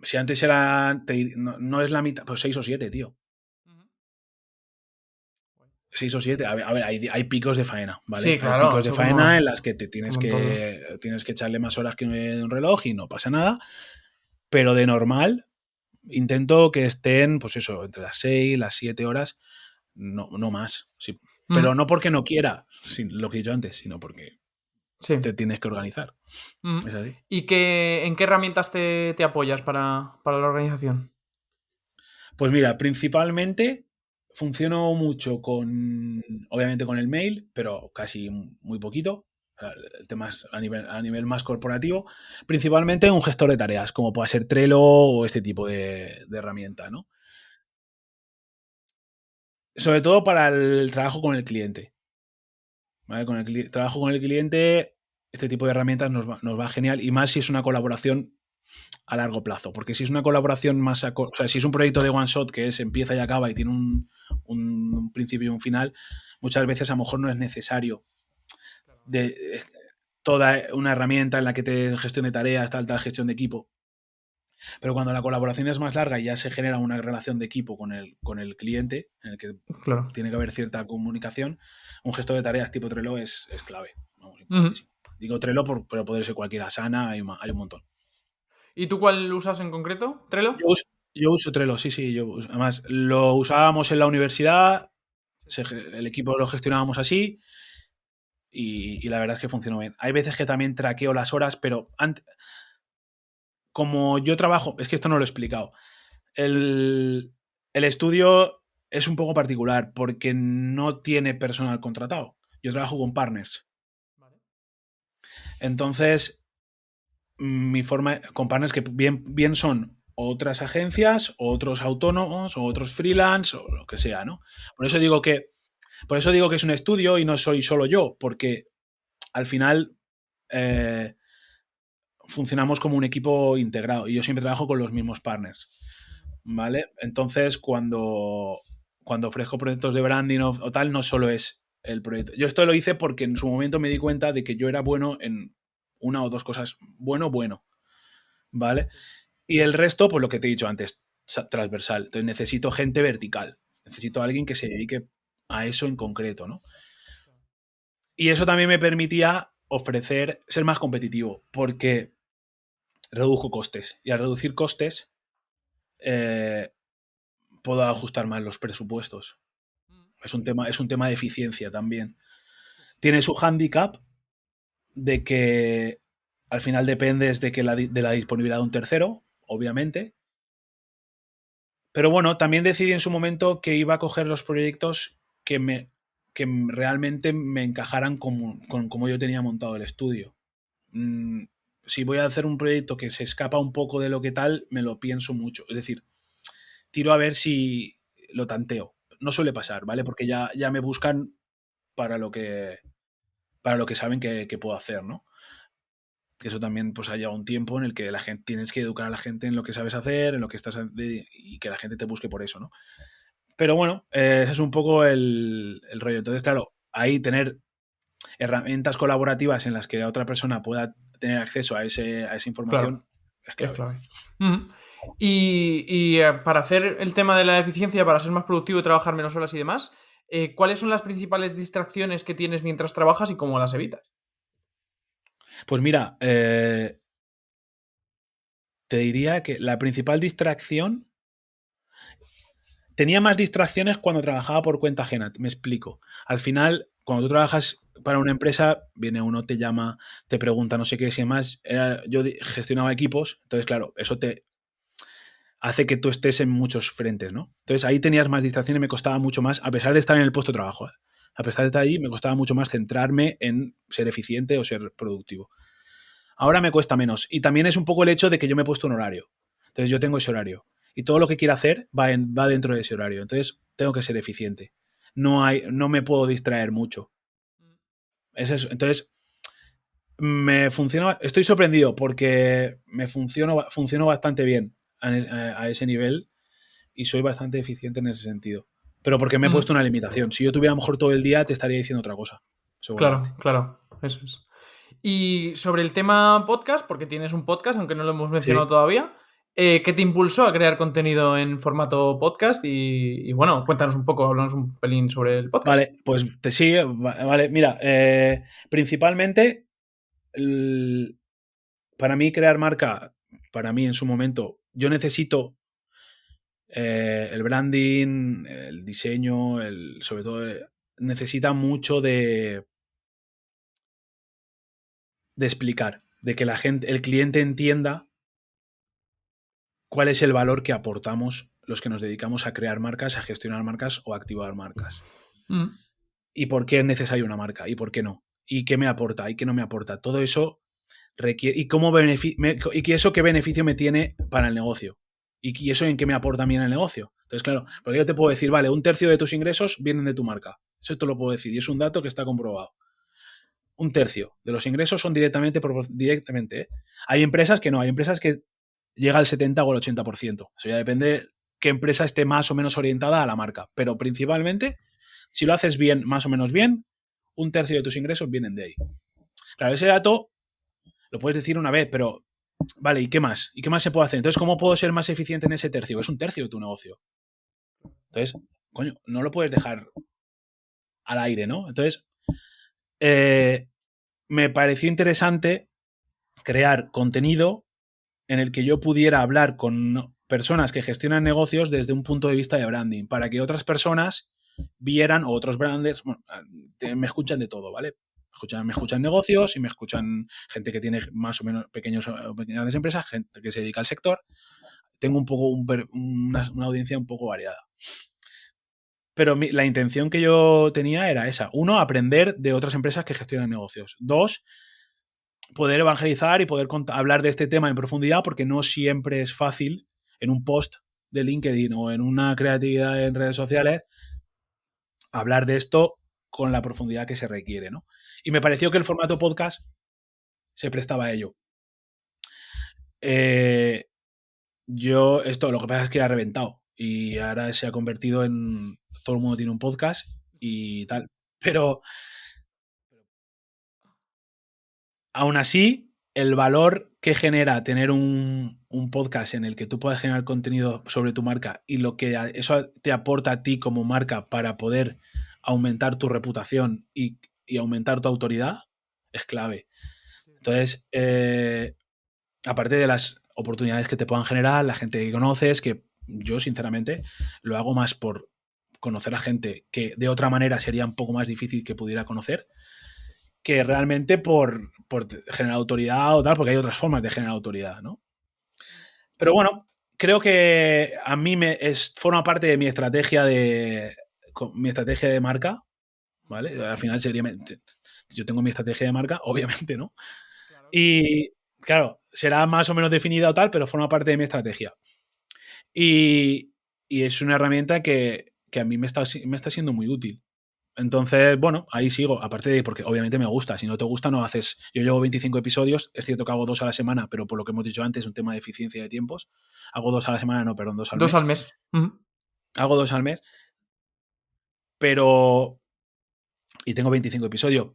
si antes era, no es la mitad, pues 6 o 7, tío. 6 o 7. A ver, hay picos de faena, ¿vale? Sí, Hay claro, picos de eso faena en como, las que te como en todos. tienes que echarle más horas que un reloj y no pasa nada. Pero de normal, intento que estén, pues eso, entre las 6, las 7 horas, no más. Sí. Pero Ujú. no porque no quiera, lo que he dicho antes, sino porque Sí. te tienes que organizar. Ujú. Es así. ¿Y en qué herramientas te apoyas para la organización? Pues mira, principalmente funciono mucho obviamente con el mail, pero casi muy poquito. O sea, el tema es a nivel más corporativo. Principalmente un gestor de tareas, como pueda ser Trello o este tipo de herramienta, ¿no? Sobre todo para el trabajo con el cliente. ¿Vale? Trabajo con el cliente, este tipo de herramientas nos va genial y más si es una colaboración a largo plazo. Porque si es una colaboración o sea, si es un proyecto de one shot que empieza y acaba y tiene un principio y un final, muchas veces a lo mejor no es necesario de toda una herramienta en la que te gestione tareas, tal gestión de equipo. Pero cuando la colaboración es más larga y ya se genera una relación de equipo con el cliente, en el que Claro. tiene que haber cierta comunicación, un gestor de tareas tipo Trello es clave. Vamos, Ujú. importantísimo. Digo Trello, pero puede ser cualquiera. Asana, hay un montón. ¿Y tú cuál usas en concreto? ¿Trello? Yo uso Trello, sí, sí. Además, lo usábamos en la universidad, el equipo lo gestionábamos así y la verdad es que funcionó bien. Hay veces que también traqueo las horas, pero como yo trabajo, es que esto no lo he explicado, el estudio es un poco particular porque no tiene personal contratado. Yo trabajo con partners. Vale. Entonces, con partners que bien son otras agencias, o otros autónomos, o otros freelance, o lo que sea, ¿no? Por eso digo que es un estudio y no soy solo yo, porque al final funcionamos como un equipo integrado y yo siempre trabajo con los mismos partners, ¿vale? Entonces, cuando ofrezco proyectos de branding o tal, no solo es el proyecto. Yo esto lo hice porque en su momento me di cuenta de que yo era bueno en una o dos cosas. Bueno, ¿vale? Y el resto, pues lo que te he dicho antes, transversal. Entonces necesito gente vertical. Necesito a alguien que se dedique a eso en concreto, ¿no? Y eso también me permitía ser más competitivo, porque reduzco costes. Y al reducir costes, eh, puedo ajustar más los presupuestos. Es un tema de eficiencia también. Tiene su hándicap de que al final dependes de la disponibilidad de un tercero, obviamente. Pero bueno, también decidí en su momento que iba a coger los proyectos que realmente me encajaran con como yo tenía montado el estudio. Si voy a hacer un proyecto que se escapa un poco de lo que tal, me lo pienso mucho. Es decir, tiro a ver si lo tanteo. No suele pasar, ¿vale? Porque ya me buscan para lo que, saben que puedo hacer, ¿no? Que eso también pues ha llegado un tiempo en el que la gente tienes que educar a la gente en lo que sabes hacer, en lo que y que la gente te busque por eso, ¿no? Pero bueno, ese es un poco el rollo. Entonces, claro, ahí tener herramientas colaborativas en las que la otra persona pueda tener acceso a esa información Claro, es es clave. clave. Ujú. Y para hacer el tema de la eficiencia, para ser más productivo y trabajar menos horas y demás, ¿cuáles son las principales distracciones que tienes mientras trabajas y cómo las evitas? Pues mira, te diría que la principal distracción. Tenía más distracciones cuando trabajaba por cuenta ajena, me explico. Al final, cuando tú trabajas para una empresa, viene uno, te llama, te pregunta no sé qué, si más. Yo gestionaba equipos, entonces, claro, eso te hace que tú estés en muchos frentes, ¿no? Entonces ahí tenías más distracciones y me costaba mucho más, a pesar de estar en el puesto de trabajo, ¿eh? A pesar de estar ahí, me costaba mucho más centrarme en ser eficiente o ser productivo. Ahora me cuesta menos. Y también es un poco el hecho de que yo me he puesto un horario. Entonces yo tengo ese horario. Y todo lo que quiera hacer va dentro de ese horario. Entonces tengo que ser eficiente. No me puedo distraer mucho. Es eso. Entonces, estoy sorprendido porque funciono bastante bien a ese nivel y soy bastante eficiente en ese sentido. Pero porque me he puesto Ujú. una limitación. Si yo tuviera a lo mejor todo el día, te estaría diciendo otra cosa, seguramente. Claro, claro, eso es. Y sobre el tema podcast, porque tienes un podcast, aunque no lo hemos mencionado Sí. todavía, ¿qué te impulsó a crear contenido en formato podcast? Y bueno, cuéntanos un poco, háblanos un pelín sobre el podcast. Vale, pues sí, vale. Mira, principalmente para mí crear marca, para mí en su momento, yo necesito el branding, el diseño, sobre todo, necesita mucho de explicar, de que el cliente entienda cuál es el valor que aportamos los que nos dedicamos a crear marcas, a gestionar marcas o a activar marcas. Mm. Y por qué es necesaria una marca y por qué no. Y qué me aporta y qué no me aporta. Todo eso requiere. Y que eso qué beneficio me tiene para el negocio. Y eso en qué me aporta a mí en el negocio. Entonces, claro, porque yo te puedo decir, vale, un tercio de tus ingresos vienen de tu marca. Eso te lo puedo decir y es un dato que está comprobado. Un tercio de los ingresos son directamente. ¿Eh? Hay empresas que no, hay empresas que llega al 70 o al 80%. Eso ya depende qué empresa esté más o menos orientada a la marca. Pero principalmente, si lo haces bien, más o menos bien, un tercio de tus ingresos vienen de ahí. Claro, ese dato lo puedes decir una vez, pero vale, ¿y qué más? ¿Y qué más se puede hacer? Entonces, ¿cómo puedo ser más eficiente en ese tercio? Es un tercio de tu negocio. Entonces, coño, no lo puedes dejar al aire, ¿no? Entonces, eh, me pareció interesante crear contenido en el que yo pudiera hablar con personas que gestionan negocios desde un punto de vista de branding, para que otras personas vieran, o otros branders, bueno, me escuchan de todo, ¿vale? Me escuchan negocios y me escuchan gente que tiene más o menos pequeñas empresas, gente que se dedica al sector. Tengo un poco una audiencia un poco variada. Pero la intención que yo tenía era esa. Uno, aprender de otras empresas que gestionan negocios. Dos, poder evangelizar y poder hablar de este tema en profundidad, porque no siempre es fácil en un post de LinkedIn o en una creatividad en redes sociales hablar de esto con la profundidad que se requiere, ¿no? Y me pareció que el formato podcast se prestaba a ello. Esto lo que pasa es que ha reventado y ahora se ha convertido en todo el mundo tiene un podcast y tal. Pero aún así, el valor que genera tener un podcast en el que tú puedas generar contenido sobre tu marca y lo que eso te aporta a ti como marca para poder aumentar tu reputación y aumentar tu autoridad es clave. Entonces, aparte de las oportunidades que te puedan generar, la gente que conoces, que yo sinceramente lo hago más por conocer a gente que de otra manera sería un poco más difícil que pudiera conocer, que realmente por generar autoridad o tal, porque hay otras formas de generar autoridad, ¿no? Pero bueno, creo que a mí forma parte de mi estrategia de marca, ¿vale? Al final yo tengo mi estrategia de marca, obviamente, ¿no? Y claro, será más o menos definida o tal, pero forma parte de mi estrategia. Y es una herramienta que a mí me está siendo muy útil. Entonces, bueno, ahí sigo, aparte de porque obviamente me gusta, si no te gusta no haces, yo llevo 25 episodios, es cierto que hago 2 a la semana, pero por lo que hemos dicho antes, un tema de eficiencia de tiempos, hago 2 a la semana, no, perdón, 2 al 2 mes. al mes. Hago 2 al mes, pero, y tengo 25 episodios,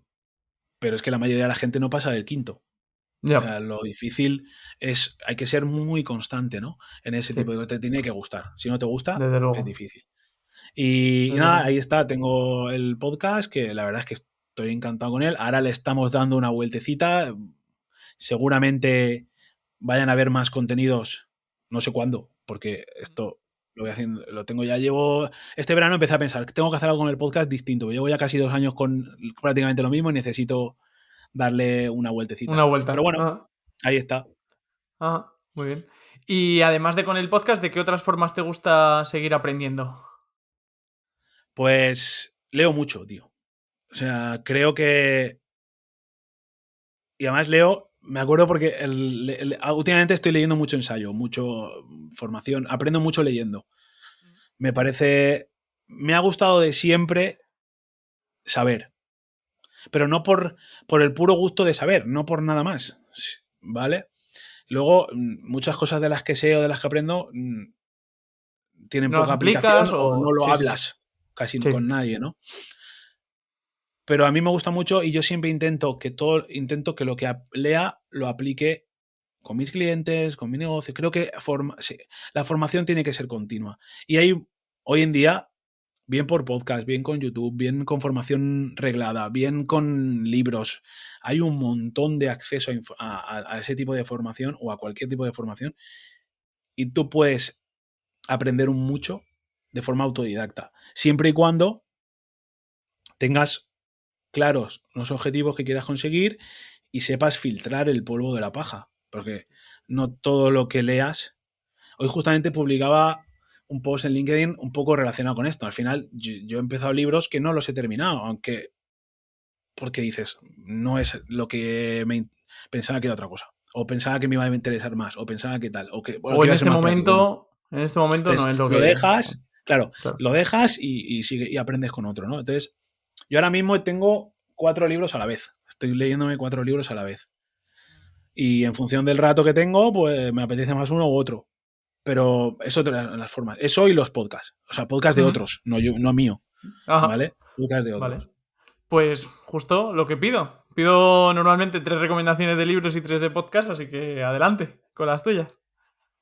pero es que la mayoría de la gente no pasa del quinto. Ya. O sea, lo difícil hay que ser muy constante, ¿no? En ese tipo de cosas, te tiene que gustar. Si no te gusta, Desde luego. es difícil. Y nada, ahí está, tengo el podcast, que la verdad es que estoy encantado con él. Ahora le estamos dando una vueltecita. Seguramente vayan a haber más contenidos, no sé cuándo, porque esto lo voy haciendo, lo tengo ya, este verano empecé a pensar que tengo que hacer algo con el podcast distinto. Llevo ya casi 2 años con prácticamente lo mismo y necesito darle una vueltecita. Una vuelta. Pero bueno, ahí está. Muy bien. Y además de con el podcast, ¿de qué otras formas te gusta seguir aprendiendo? Pues leo mucho, tío. O sea, creo que... Y además leo, me acuerdo porque últimamente estoy leyendo mucho ensayo, mucho formación, aprendo mucho leyendo. Me parece... Me ha gustado de siempre saber, pero no por el puro gusto de saber, no por nada más, ¿vale? Luego, muchas cosas de las que sé o de las que aprendo tienen ¿No las poca aplicación aplicas o no lo sí, hablas casi con nadie, ¿no? Pero a mí me gusta mucho y yo siempre intento que lo que lea lo aplique con mis clientes, con mi negocio. Creo que la formación tiene que ser continua. Y hay hoy en día, bien por podcast, bien con YouTube, bien con formación reglada, bien con libros, hay un montón de acceso a ese tipo de formación o a cualquier tipo de formación y tú puedes aprender mucho de forma autodidacta, siempre y cuando tengas claros los objetivos que quieras conseguir y sepas filtrar el polvo de la paja, porque no todo lo que leas... Hoy justamente publicaba un post en LinkedIn un poco relacionado con esto. Al final yo he empezado libros que no los he terminado, aunque... Porque dices, no es lo que pensaba que era otra cosa. O pensaba que me iba a interesar más, o pensaba que tal, o que O iba a ser más práctico. ¿No? en este momento no Entonces, es lo lo que... dejas, claro, lo dejas y aprendes con otro, ¿no? Entonces, yo ahora mismo tengo 4 libros a la vez. Estoy leyéndome 4 libros a la vez. Y en función del rato que tengo, pues me apetece más uno u otro. Pero eso de las formas. Eso y los podcasts. O sea, podcasts de otros, no mío. ¿Vale? Podcasts de otros. Vale. Pues justo lo que pido. Pido normalmente 3 recomendaciones de libros y 3 de podcast, así que adelante con las tuyas.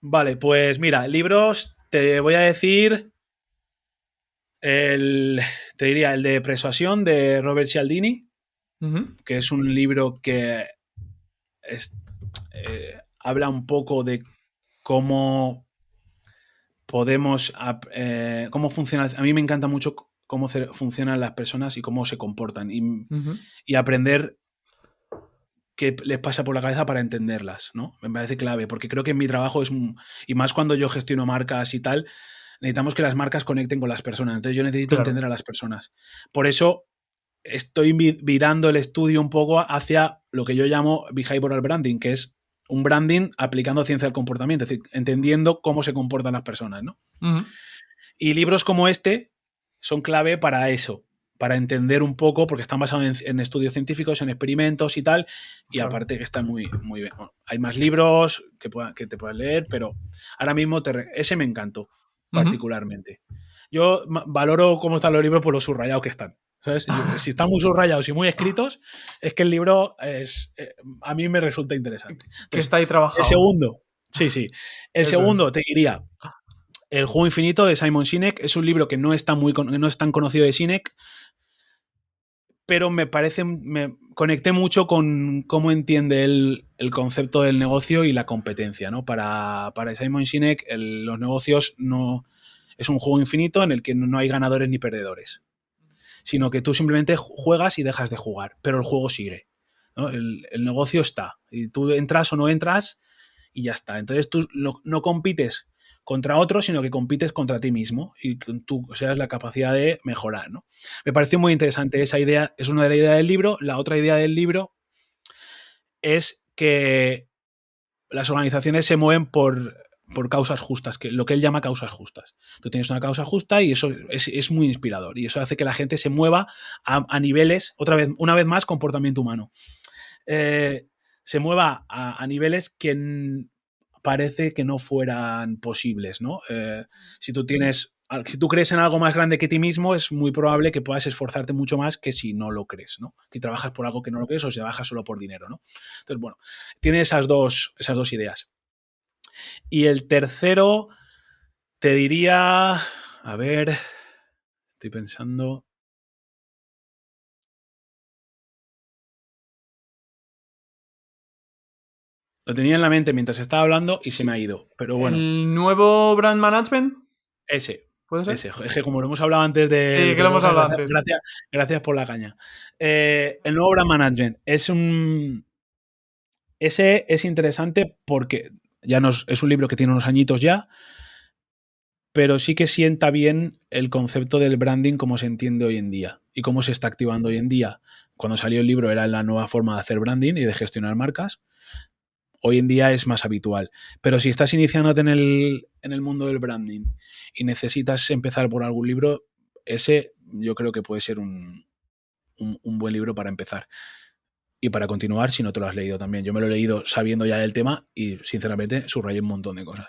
Vale, pues mira, libros, te voy a decir te diría el de Persuasión de Robert Cialdini, que es un libro que habla un poco de cómo podemos, cómo funciona. A mí me encanta mucho cómo funcionan las personas y cómo se comportan y aprender qué les pasa por la cabeza para entenderlas, ¿no? Me parece clave, porque creo que en mi trabajo y más cuando yo gestiono marcas y tal, necesitamos que las marcas conecten con las personas. Entonces yo necesito entender a las personas. Por eso estoy virando el estudio un poco hacia lo que yo llamo behavioral branding, que es un branding aplicando ciencia del comportamiento, es decir, entendiendo cómo se comportan las personas, ¿no? Y libros como este son clave para eso, para entender un poco, porque están basados en estudios científicos, en experimentos y tal, y Claro. aparte que están muy, muy bien. Bueno, hay más libros que te puedas leer, pero ahora mismo ese me encantó particularmente. Yo valoro cómo están los libros por lo subrayados que están. ¿Sabes? Si están muy subrayados y muy escritos, es que el libro a mí me resulta interesante. Que Entonces, está ahí trabajado. el segundo, sí. El Eso segundo es. te diría El juego infinito de Simon Sinek. Es un libro que no es tan conocido de Sinek, pero me conecté mucho con cómo entiende el concepto del negocio y la competencia, ¿no? Para Simon Sinek, los negocios no es un juego infinito en el que no hay ganadores ni perdedores, sino que tú simplemente juegas y dejas de jugar, pero el juego sigue, ¿no? El negocio está, y tú entras o no entras y ya está. Entonces tú no compites contra otros, sino que compites contra ti mismo y tú seas la capacidad de mejorar, ¿no? Me pareció muy interesante esa idea, es una de las ideas del libro. La otra idea del libro es que las organizaciones se mueven por causas justas, lo que él llama causas justas. Tú tienes una causa justa y eso es muy inspirador, y eso hace que la gente se mueva a niveles, una vez más, comportamiento humano. Se mueva a niveles que parece que no fueran posibles, ¿no? Si tú crees en algo más grande que ti mismo, es muy probable que puedas esforzarte mucho más que si no lo crees, ¿no? Si trabajas por algo que no lo crees o si trabajas solo por dinero, ¿no? Entonces, bueno, tiene esas dos ideas. Y el tercero, te diría, a ver, estoy pensando. Lo tenía en la mente mientras estaba hablando y se me ha ido, pero bueno. ¿El nuevo brand management? Ese. ¿Puede ser? Es que como lo hemos hablado antes Sí, del que lo hemos podcast, hablado antes. gracias por la caña. El nuevo brand management ese es interesante porque es un libro que tiene unos añitos ya, pero sí que sienta bien el concepto del branding como se entiende hoy en día y cómo se está activando hoy en día. Cuando salió el libro era la nueva forma de hacer branding y de gestionar marcas. Hoy en día es más habitual. Pero si estás iniciándote en el mundo del branding y necesitas empezar por algún libro, ese yo creo que puede ser un buen libro para empezar. Y para continuar, si no te lo has leído también. Yo me lo he leído sabiendo ya del tema y, sinceramente, subrayé un montón de cosas.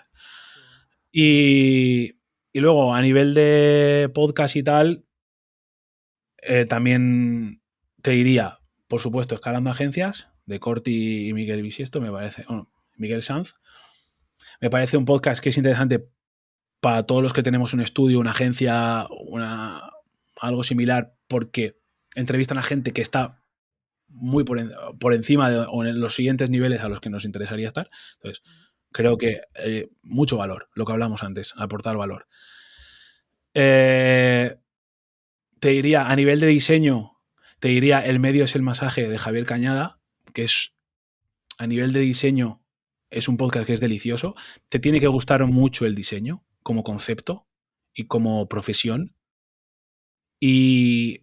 Y luego, a nivel de podcast y tal, también te diría, por supuesto, Escalando Agencias, de Corti y Miguel Bisiesto, me parece. Bueno, Miguel Sanz. Me parece un podcast que es interesante para todos los que tenemos un estudio, una agencia, algo similar, porque entrevistan a gente que está muy por encima o en los siguientes niveles a los que nos interesaría estar. Entonces, creo que mucho valor, lo que hablamos antes, aportar valor. Te diría, a nivel de diseño, te diría El medio es el masaje, de Javier Cañada, que es, a nivel de diseño, es un podcast que es delicioso. Te tiene que gustar mucho el diseño como concepto y como profesión. Y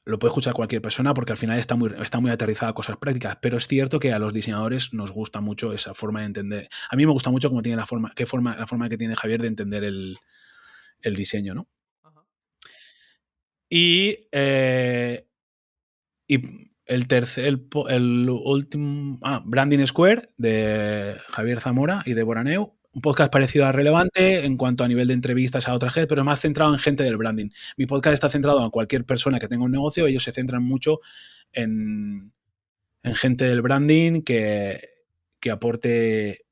lo puede escuchar cualquier persona porque al final está muy aterrizada a cosas prácticas, pero es cierto que a los diseñadores nos gusta mucho esa forma de entender. A mí me gusta mucho cómo tiene la forma que tiene Javier de entender el diseño, ¿no? Ajá. Y el último, Branding Square, de Javier Zamora y de Boraneu. Un podcast parecido a Relevante en cuanto a nivel de entrevistas a otra gente, pero más centrado en gente del branding. Mi podcast está centrado en cualquier persona que tenga un negocio. Ellos se centran mucho en gente del branding que aporte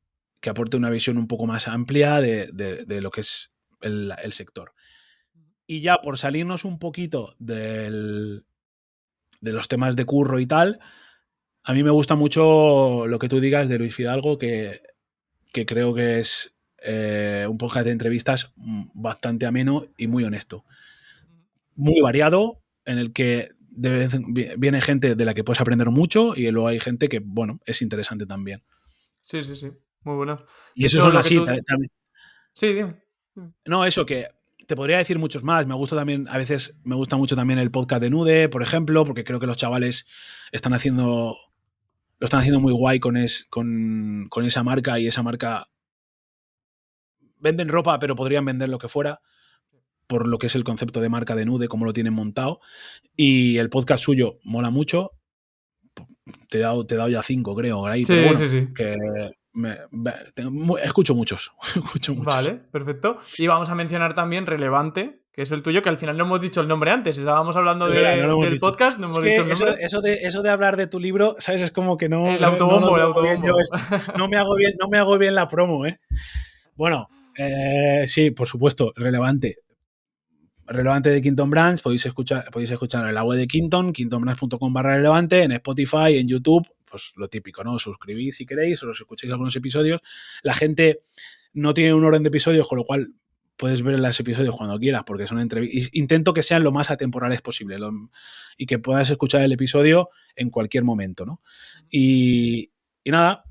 una visión un poco más amplia de lo que es el sector. Y ya por salirnos un poquito de los temas de curro y tal, a mí me gusta mucho lo que tú digas de Luis Fidalgo, que creo que es un podcast de entrevistas bastante ameno y muy honesto. Muy variado, en el que viene gente de la que puedes aprender mucho y luego hay gente que, bueno, es interesante también. Sí. Muy buenas. Y De esos hecho, son lo que así tú... también. Sí, dime. No, eso que te podría decir muchos más. Me gusta también, a veces me gusta mucho también el podcast de Nude, por ejemplo, porque creo que los chavales están haciendo, lo están haciendo muy guay con esa marca, y esa marca venden ropa, pero podrían vender lo que fuera, por lo que es el concepto de marca de Nude, cómo lo tienen montado. Y el podcast suyo mola mucho. Te he dado ya 5, creo, ahí, pero Sí, bueno, sí, sí. que escucho muchos, escucho muchos. Vale, perfecto. Y vamos a mencionar también relevante, que es el tuyo, que al final no hemos dicho el nombre antes. Estábamos hablando Es verdad, no lo hemos del dicho. podcast, no Es hemos que dicho el nombre. eso de hablar de tu libro, ¿sabes? Es como que El no lo autobombo, el tengo bien yo autobombo. esto. No me hago bien la promo, ¿eh? Bueno, sí, por supuesto, relevante. Relevante de Quinton Brands, podéis escuchar en la web de Quinton, quintonbrands.com/relevante, en Spotify, en YouTube, pues lo típico, ¿no? Os suscribís si queréis, o os escucháis algunos episodios. La gente no tiene un orden de episodios, con lo cual puedes ver los episodios cuando quieras, porque son entrevistas. Intento que sean lo más atemporales posible, y que puedas escuchar el episodio en cualquier momento, ¿no? Y nada,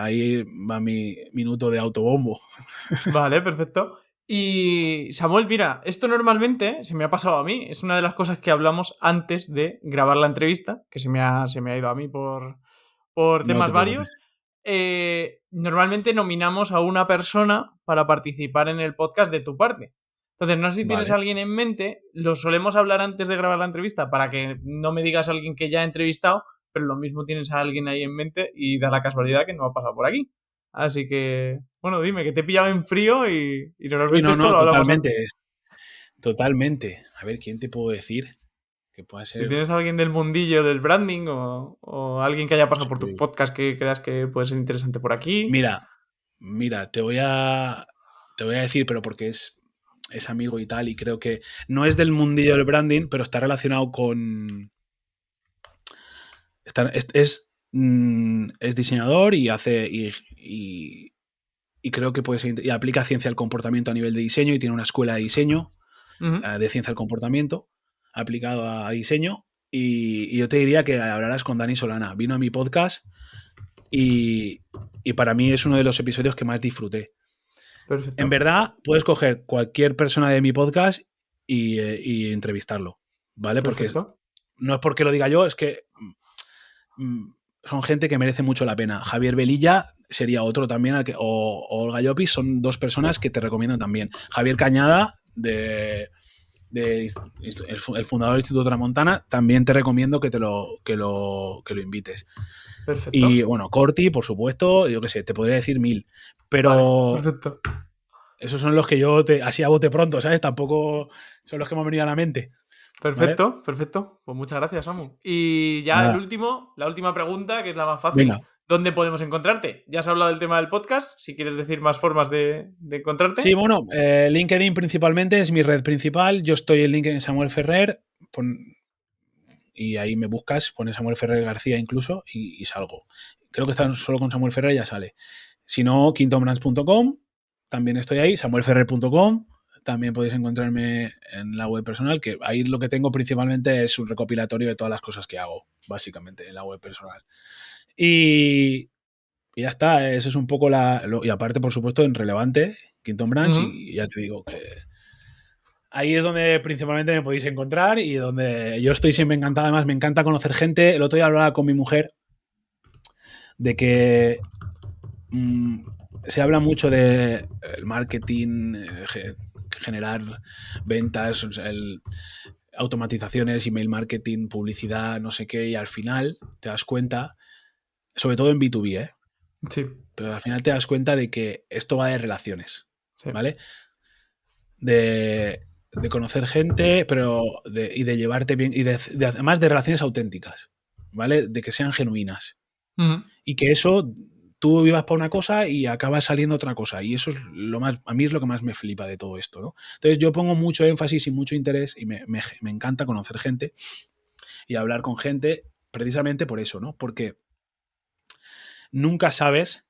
ahí va mi minuto de autobombo. Vale, perfecto. Y Samuel, mira, esto normalmente se me ha pasado a mí. Es una de las cosas que hablamos antes de grabar la entrevista, que se me ha ido a mí por No temas te varios. preocupes. Normalmente nominamos a una persona para participar en el podcast de tu parte. Entonces, no sé si tienes a Vale. alguien en mente, lo solemos hablar antes de grabar la entrevista para que no me digas a alguien que ya he entrevistado, pero lo mismo tienes a alguien ahí en mente y da la casualidad que no ha pasado por aquí. Así que, bueno, dime, que te he pillado en frío y Sí, normalmente esto no, lo hablamos totalmente. antes. Totalmente. A ver, ¿quién te puedo decir? Que pueda Si ser. tienes a alguien del mundillo del branding o alguien que haya pasado por tu Sí. podcast que creas que puede ser interesante por aquí. Mira, mira, te voy a decir, pero porque es amigo y tal, y creo que no es del mundillo del branding, pero está relacionado con. Es diseñador y hace. Y creo que puede ser. Y aplica ciencia del comportamiento a nivel de diseño, y tiene una escuela de diseño, Ujú. de ciencia del comportamiento aplicado a diseño. Y yo te diría que hablarás con Dani Solana. Vino a mi podcast y, y para mí es uno de los episodios que más disfruté. En Perfecto. verdad, puedes coger cualquier persona de mi podcast y entrevistarlo, ¿vale? Porque Perfecto. no es porque lo diga yo, es que son gente que merece mucho la pena. Javier Velilla sería otro también, o Olga Llopis, son dos personas que te recomiendo también. Javier Cañada, el fundador del Instituto Tramontana, también te recomiendo que lo invites. Y Perfecto. bueno, Corti, por supuesto, yo qué sé, te podría decir 1000. Vale, Pero perfecto. esos son los que así a bote pronto, ¿sabes? Tampoco son los que me han venido a la mente, ¿vale? Perfecto, perfecto. Pues muchas gracias, Samu. Y ya Nada, la última pregunta, que es la más fácil. venga. ¿Dónde podemos encontrarte? Ya has hablado del tema del podcast. Si quieres decir más formas de Sí, encontrarte. bueno, LinkedIn principalmente es mi red principal. Yo estoy en LinkedIn Samuel Ferrer, y ahí me buscas, pones Samuel Ferrer García incluso, y salgo. Creo que están solo con Samuel Ferrer, ya sale. Si no, quintonbrands.com, también estoy ahí, samuelferrer.com. También podéis encontrarme en la web personal, que ahí lo que tengo principalmente es un recopilatorio de todas las cosas que hago, básicamente, en la web personal. Y, y ya está, eso es un poco y aparte, por supuesto, en relevante, Quinton Brands, Ujú. y ya te digo que ahí es donde principalmente me podéis encontrar, y donde yo estoy siempre encantado. Además, me encanta conocer gente. El otro día hablaba con mi mujer de que mmm, se habla mucho de el marketing, generar ventas, automatizaciones, email marketing, publicidad, no sé qué, y al final te das cuenta, sobre todo en B2B, Sí, pero al final te das cuenta de que esto va de relaciones, sí. ¿vale? De conocer gente, y de llevarte bien, y además de relaciones auténticas, ¿vale? De que sean genuinas. Ujú. Y que eso, tú vivas para una cosa y acabas saliendo otra cosa. Y eso es a mí es lo que más me flipa de todo esto, ¿no? Entonces yo pongo mucho énfasis y mucho interés, y me encanta conocer gente y hablar con gente, precisamente por eso, ¿no? Porque nunca sabes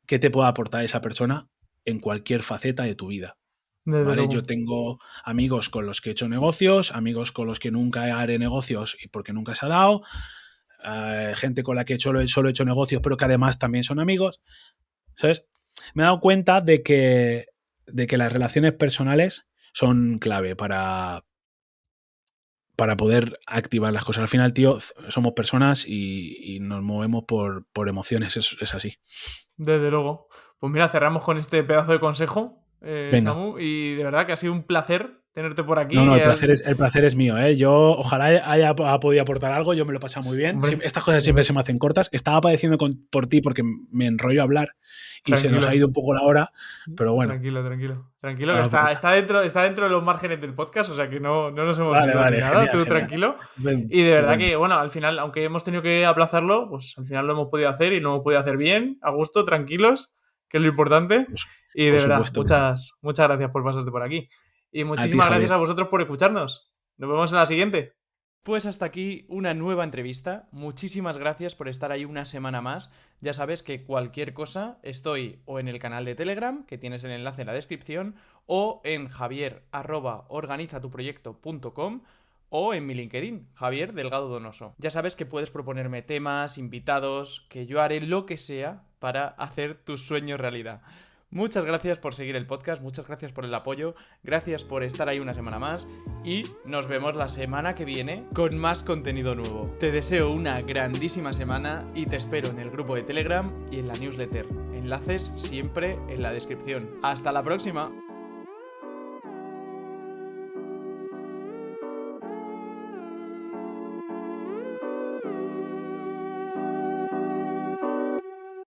qué te puede aportar esa persona en cualquier faceta de tu vida. Desde ¿Vale? Yo luego. tengo amigos con los que he hecho negocios, amigos con los que nunca haré negocios y porque nunca se ha dado, gente con la que solo he hecho negocios, pero que además también son amigos, ¿sabes? Me he dado cuenta de que las relaciones personales son clave para poder activar las cosas. Al final, tío, somos personas y nos movemos por emociones, es así. Desde luego. Pues mira, cerramos con este pedazo de consejo, Venga. Samu, y de verdad que ha sido un placer tenerte por aquí. No, el placer es mío, ¿eh? Yo ojalá haya podido aportar algo, yo me lo he pasado muy bien. Hombre, Estas cosas siempre se me hacen cortas. Estaba padeciendo por ti porque me enrollo a hablar y se nos ha ido un poco la hora, pero bueno. Tranquilo, que está dentro de los márgenes del podcast, o sea que no nos hemos ido ni nada, genial, tú genial. tranquilo. Y de verdad que, bueno, al final, aunque hemos tenido que aplazarlo, pues al final lo hemos podido hacer y lo hemos podido hacer bien, a gusto, tranquilos, que es lo importante. Y de verdad, muchas gracias por pasarte por aquí. Y muchísimas gracias a vosotros por escucharnos. Nos vemos en la siguiente. Pues hasta aquí una nueva entrevista. Muchísimas gracias por estar ahí una semana más. Ya sabes que cualquier cosa estoy o en el canal de Telegram, que tienes el enlace en la descripción, o en javier@organizatuproyecto.com o en mi LinkedIn, Javier Delgado Donoso. Ya sabes que puedes proponerme temas, invitados, que yo haré lo que sea para hacer tus sueños realidad. Muchas gracias por seguir el podcast, muchas gracias por el apoyo, gracias por estar ahí una semana más y nos vemos la semana que viene con más contenido nuevo. Te deseo una grandísima semana y te espero en el grupo de Telegram y en la newsletter. Enlaces siempre en la descripción. ¡Hasta la próxima!